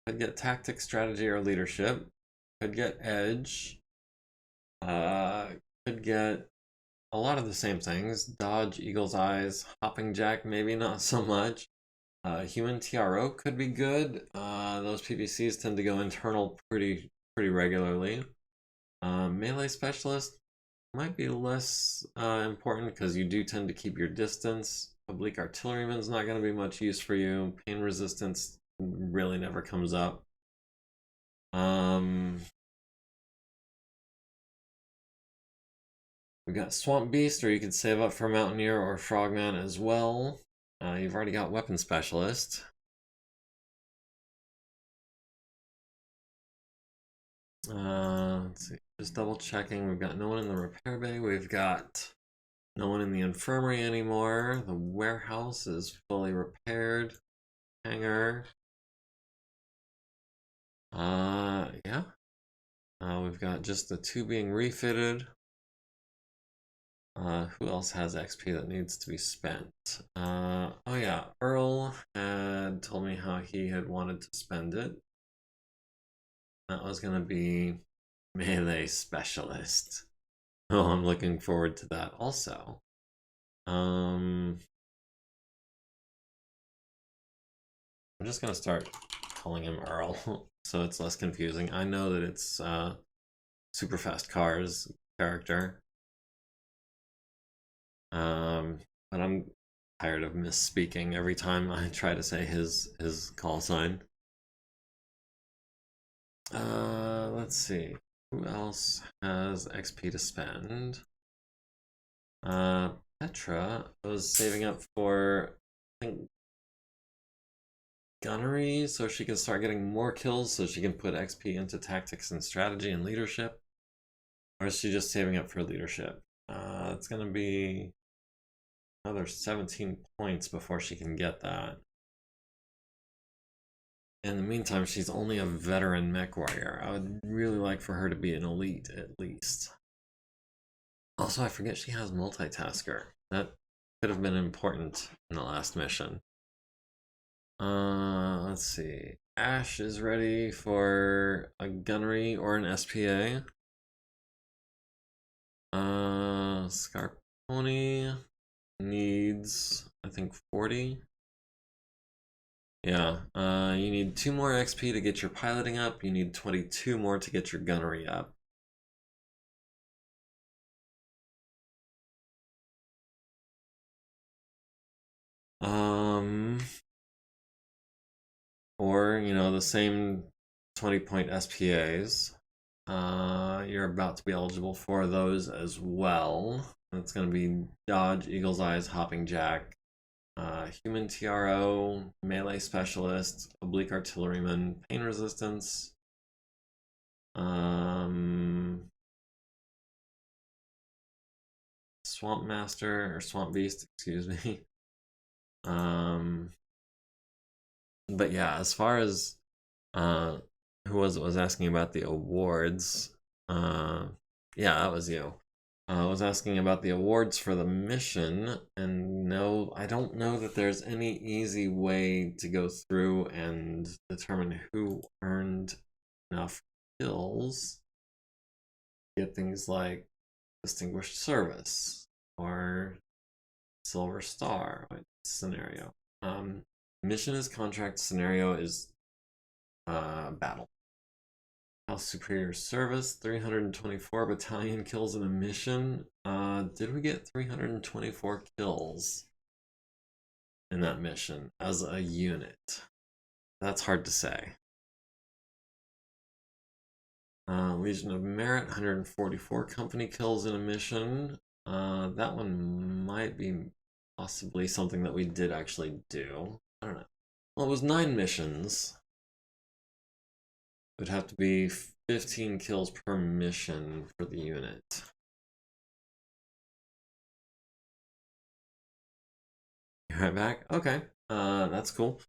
could get tactic, strategy, or leadership. Could get edge. Could get a lot of the same things. Dodge, Eagle's Eyes, Hopping Jack, maybe not so much. Human TRO could be good. Those PVCs tend to go internal pretty regularly. Melee Specialist might be less important because you do tend to keep your distance. Oblique Artilleryman's not going to be much use for you. Pain Resistance really never comes up. We got Swamp Beast, or you could save up for Mountaineer or Frogman as well. You've already got Weapon Specialist. Let's see, just double checking. We've got no one in the repair bay. We've got no one in the infirmary anymore. The warehouse is fully repaired. Hangar. Yeah. We've got just the 2 being refitted. Who else has XP that needs to be spent? Oh yeah, Earl had told me how he had wanted to spend it. That was gonna be melee specialist. Oh, I'm looking forward to that also. I'm just gonna start calling him Earl so it's less confusing. I know that it's Super Fast Cars character. But I'm tired of misspeaking every time I try to say his call sign. Let's see. Who else has XP to spend? Petra was saving up for, I think, gunnery so she can start getting more kills so she can put XP into tactics and strategy and leadership. Or is she just saving up for leadership? It's gonna be another 17 points before she can get that. In the meantime, she's only a veteran mech warrior. I would really like for her to be an elite at least. Also, I forget she has multitasker. That could have been important in the last mission. Let's see. Ash is ready for a gunnery or an SPA. Scarponi needs, I think, 40. Yeah, you need 2 more XP to get your piloting up. You need 22 more to get your gunnery up. Or, you know, the same 20-point SPAs. You're about to be eligible for those as well. That's going to be Dodge, Eagle's Eyes, Hopping Jack, Human TRO, Melee Specialist, Oblique Artilleryman, Pain Resistance, Swamp Master, or Swamp Beast, excuse me. But yeah, as far as who was asking about the awards, yeah, that was you. I was asking about the awards for the mission, and no, I don't know that there's any easy way to go through and determine who earned enough kills. Get things like Distinguished Service or Silver Star scenario. Mission is contract, scenario is battle. House Superior Service, 324 battalion kills in a mission. Did we get 324 kills in that mission as a unit? That's hard to say. Legion of Merit, 144 company kills in a mission. That one might be possibly something that we did actually do. I don't know. Well, it was 9 missions. It would have to be 15 kills per mission for the unit. You're right back? Okay. That's cool.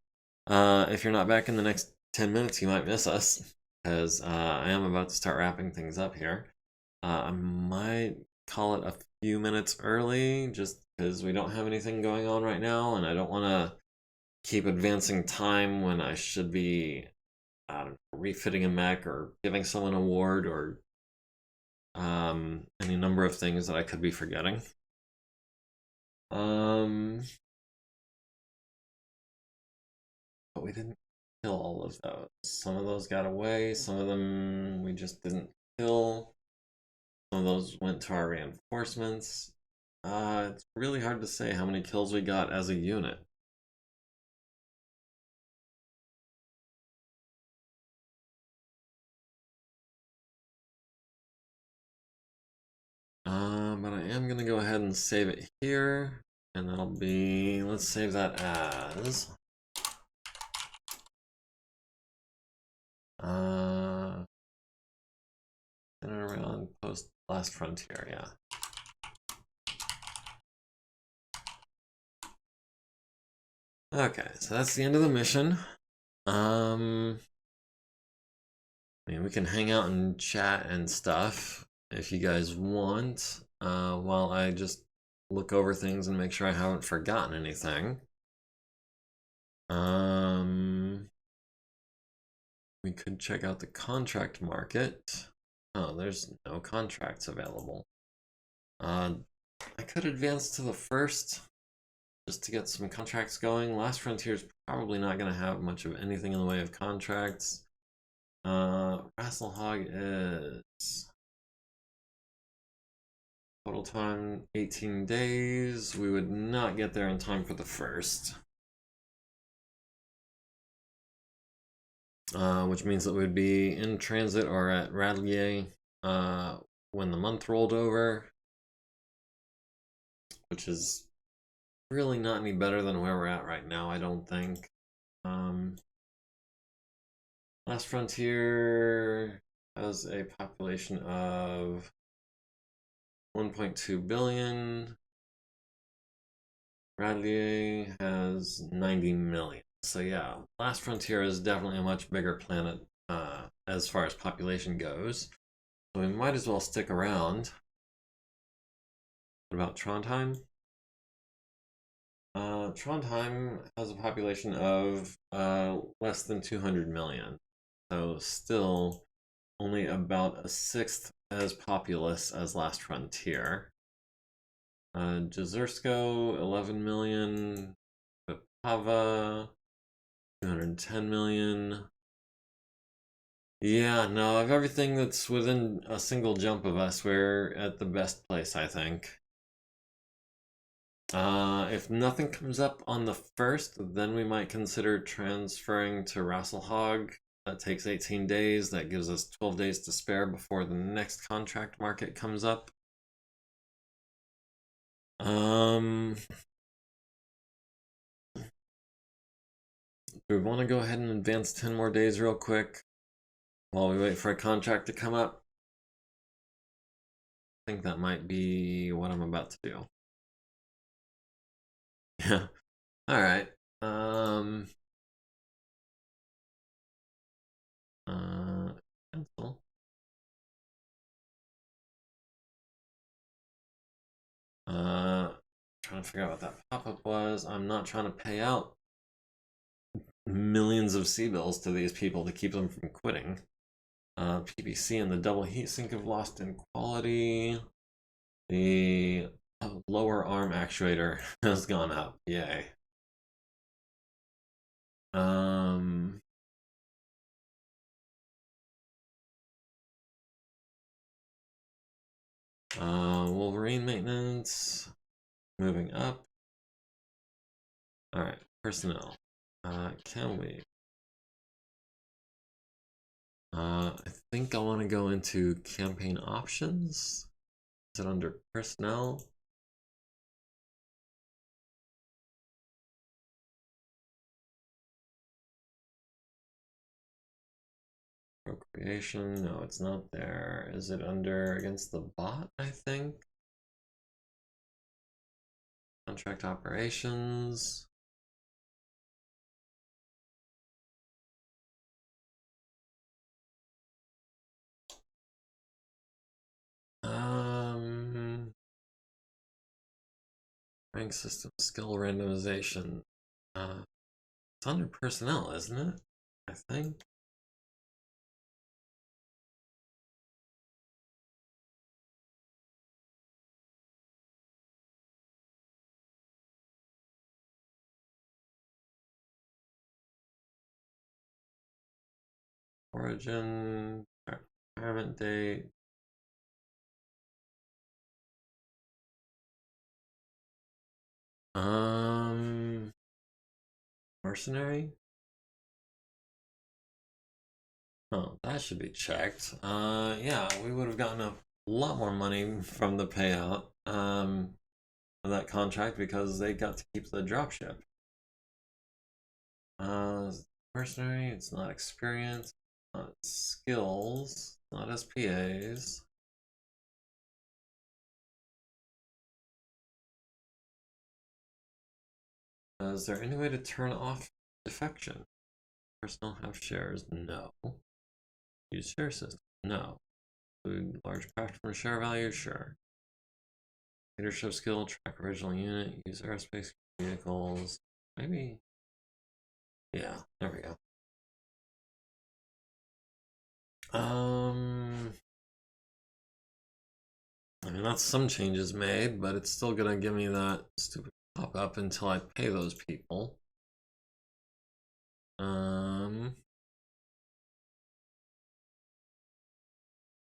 If you're not back in the next 10 minutes, you might miss us, because I am about to start wrapping things up here. I might call it a few minutes early, just because we don't have anything going on right now, and I don't want to keep advancing time when I should be, I don't know, refitting a mech or giving someone an award or any number of things that I could be forgetting. But we didn't kill all of those. Some of those got away, some of them we just didn't kill. Some of those went to our reinforcements. It's really hard to say how many kills we got as a unit. But I am gonna go ahead and save it here, and that'll be, let's save that as center around post last frontier, yeah. Okay, so that's the end of the mission. I mean, we can hang out and chat and stuff if you guys want, while I just look over things and make sure I haven't forgotten anything. We could check out the contract market. Oh, there's no contracts available. I could advance to the first just to get some contracts going. Last Frontier's probably not going to have much of anything in the way of contracts. Rasselhog is total time 18 days. We would not get there in time for the first. Which means that we'd be in transit or at Radlier when the month rolled over, which is really not any better than where we're at right now, I don't think. Last Frontier has a population of 1.2 billion. Radlier has 90 million. So yeah, Last Frontier is definitely a much bigger planet as far as population goes. So we might as well stick around. What about Trondheim? Trondheim has a population of less than 200 million. So still only about a sixth as populous as Last Frontier. Jezersko, 11 million. Pava, 210 million. Yeah, no, of everything that's within a single jump of us, we're at the best place, I think. If nothing comes up on the first, then we might consider transferring to Rasselhog. That takes 18 days. That gives us 12 days to spare before the next contract market comes up. We want to go ahead and advance 10 more days real quick while we wait for a contract to come up. I think that might be what I'm about to do. Yeah. All right. Cancel. Trying to figure out what that pop-up was. I'm not trying to pay out millions of C-bills to these people to keep them from quitting. PPC and the double heatsink have lost in quality. The lower arm actuator has gone up. Yay. Wolverine maintenance moving up. All right, personnel. Can we? I think I want to go into campaign options. Is it under personnel? Procreation, no, it's not there. Is it under against the bot, I think? Contract operations. Rank system skill randomization. It's under personnel, isn't it? I think. Origin, retirement date. Mercenary? Oh, that should be checked. Yeah, we would have gotten a lot more money from the payout of that contract because they got to keep the dropship. Mercenary, it's not experience, not skills, not SPAs. Is there any way to turn off defection? Personnel have shares? No. Use share system? No. Include large craft from share value? Sure. Leadership skill, track original unit, use aerospace vehicles. Maybe. Yeah, there we go. mean, that's some changes made, but it's still gonna give me that stupid pop-up until I pay those people.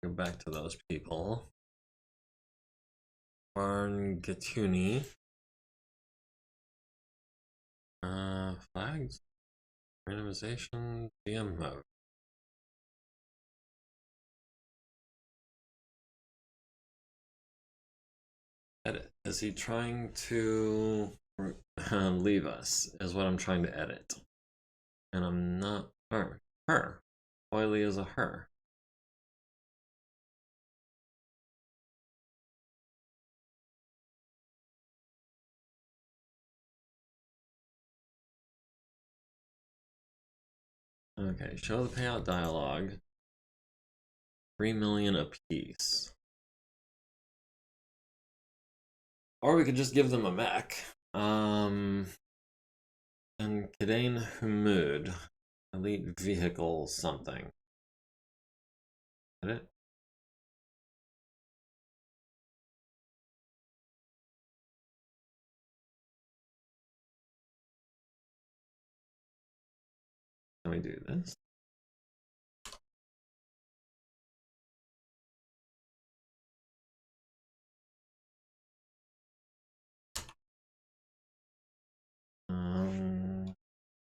Go back to those people. Barn Gatuni. Flags. Randomization. DM mode. Edit. Is he trying to leave us? Is what I'm trying to edit. And I'm not her. Her. Oily is a her. Okay, show the payout dialogue. 3 million apiece. Or we could just give them a mech. And Kadain Humud. Elite vehicle something. Edit. Can we do this?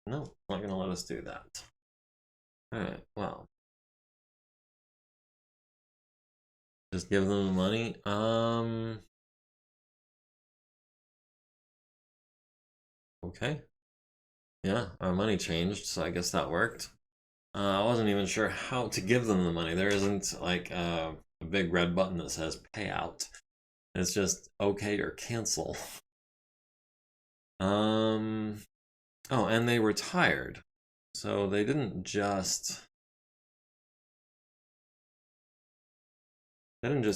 No, it's not gonna let us do that. Alright, well. Just give them the money. Okay. Yeah, our money changed, so I guess that worked. I wasn't even sure how to give them the money. There isn't like a big red button that says payout. It's just okay or cancel. Oh, and they retired. So they didn't just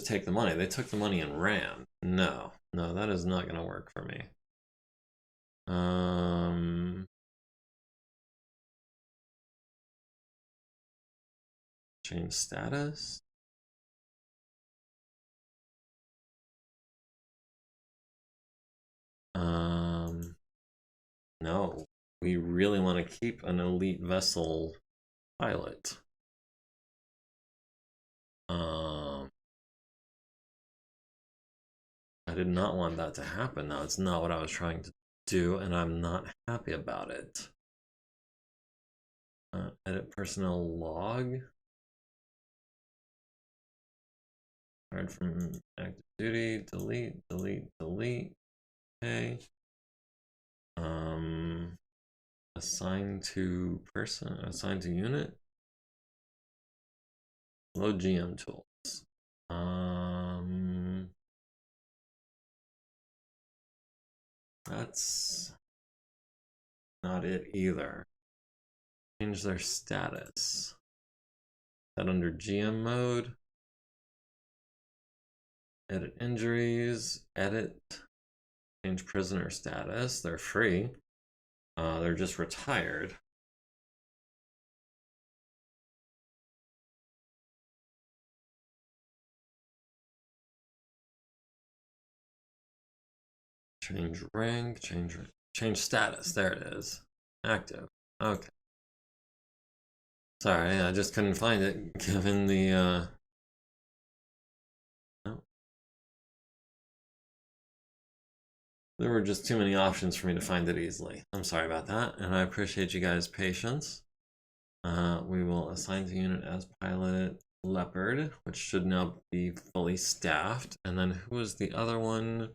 take the money. They took the money and ran. No, that is not gonna work for me. Change status. No, we really want to keep an elite vessel pilot. I did not want that to happen. Now it's not what I was trying to do, and I'm not happy about it. Edit personnel log. Fired from active duty. Delete. Okay. Assign to person. Assign to unit. Load GM tools. That's not it either. Change their status. That under GM mode. Edit injuries. Edit. Change prisoner status. They're free. They're just retired. Change rank. Change status. There it is. Active. Okay. Sorry, I just couldn't find it given the no. There were just too many options for me to find it easily. I'm sorry about that, and I appreciate you guys' patience. We will assign to unit as pilot Leopard, which should now be fully staffed. And then who was the other one?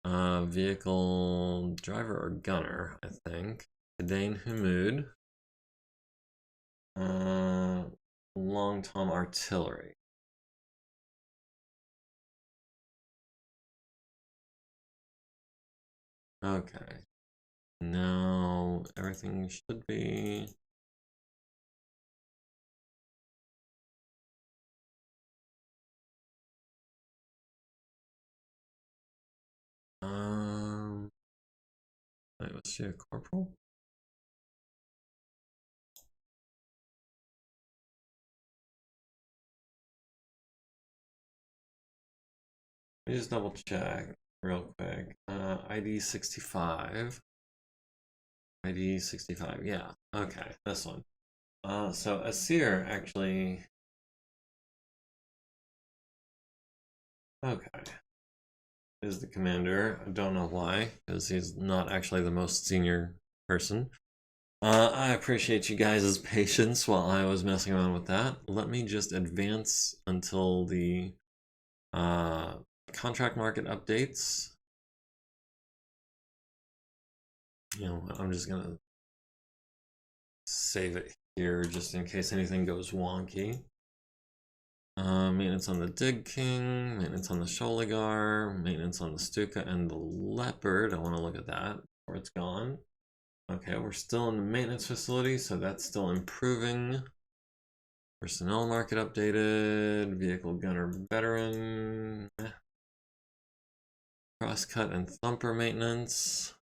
Vehicle driver or gunner, I think. Kadain Humud. Long Tom artillery. Okay. Now everything should be. Wait, was she a corporal? Let me just double check real quick. ID 65. ID 65, yeah. Okay, this one. So Asir actually. Okay. Is the commander. I don't know why, because he's not actually the most senior person. I appreciate you guys' patience while I was messing around with that. Let me just advance until the contract market updates. You know, I'm just gonna save it here just in case anything goes wonky. Maintenance on the Dig King, maintenance on the Sholigar, maintenance on the Stuka and the Leopard. I want to look at that before it's gone. Okay, we're still in the maintenance facility, so that's still improving. Personnel market updated, vehicle gunner veteran, crosscut and thumper maintenance.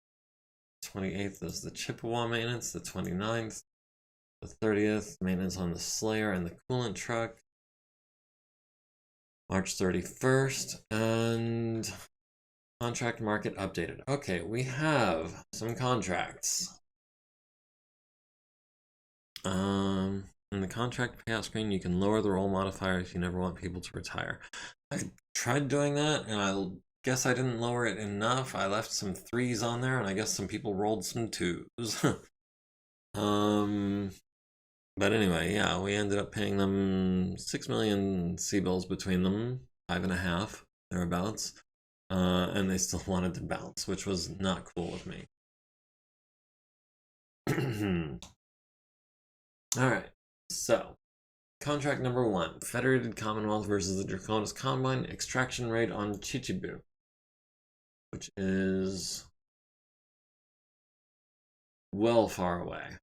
28th is the Chippewa maintenance, the 29th, the 30th, maintenance on the Slayer and the coolant truck. March 31st, and contract market updated. Okay, we have some contracts. In the contract payout screen, you can lower the roll modifier if you never want people to retire. I tried doing that, and I guess I didn't lower it enough. I left some 3s on there, and I guess some people rolled some 2s. But anyway, yeah, we ended up paying them 6 million C-bills between them, 5.5, thereabouts. And they still wanted to bounce, which was not cool with me. Alright, so contract number 1, Federated Commonwealth versus the Draconis Combine extraction raid on Chichibu, which is well far away.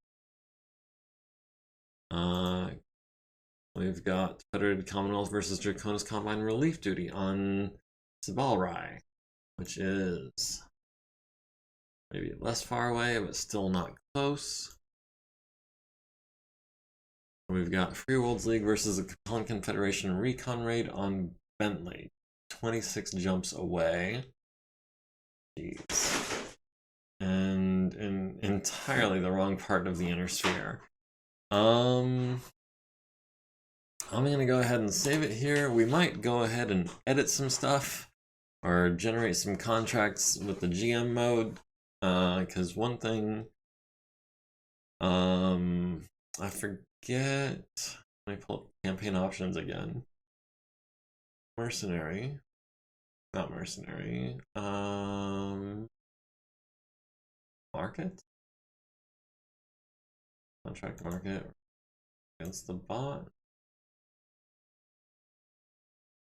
We've got Federated Commonwealth versus Draconis Combine relief duty on Awry, which is maybe less far away, but still not close. We've got Free Worlds League versus the Capone Confederation recon raid on Bentley, 26 jumps away. Jeez. And in entirely the wrong part of the inner sphere. I'm gonna go ahead and save it here. We might go ahead and edit some stuff or generate some contracts with the GM mode. Because one thing, I forget. Let me pull up campaign options again. Mercenary, not mercenary. Market, contract market against the bot.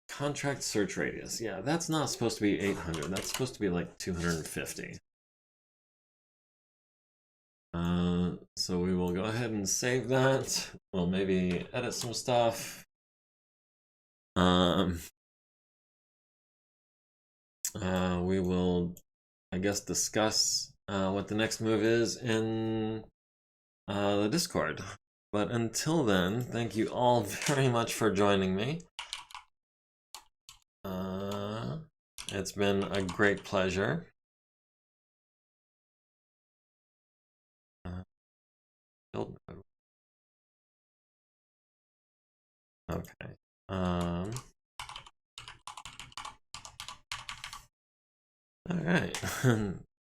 Contract search radius. Yeah, that's not supposed to be 800. That's supposed to be like 250. So we will go ahead and save that. We'll maybe edit some stuff. We will, I guess, discuss what the next move is in the Discord. But until then, thank you all very much for joining me. It's been a great pleasure. Okay. All right.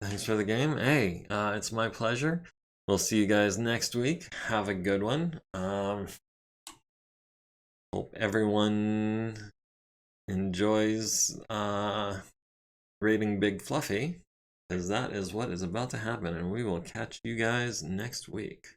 Thanks for the game. Hey, it's my pleasure. We'll see you guys next week. Have a good one. Hope everyone enjoys raiding Big Fluffy, because that is what is about to happen, and we will catch you guys next week.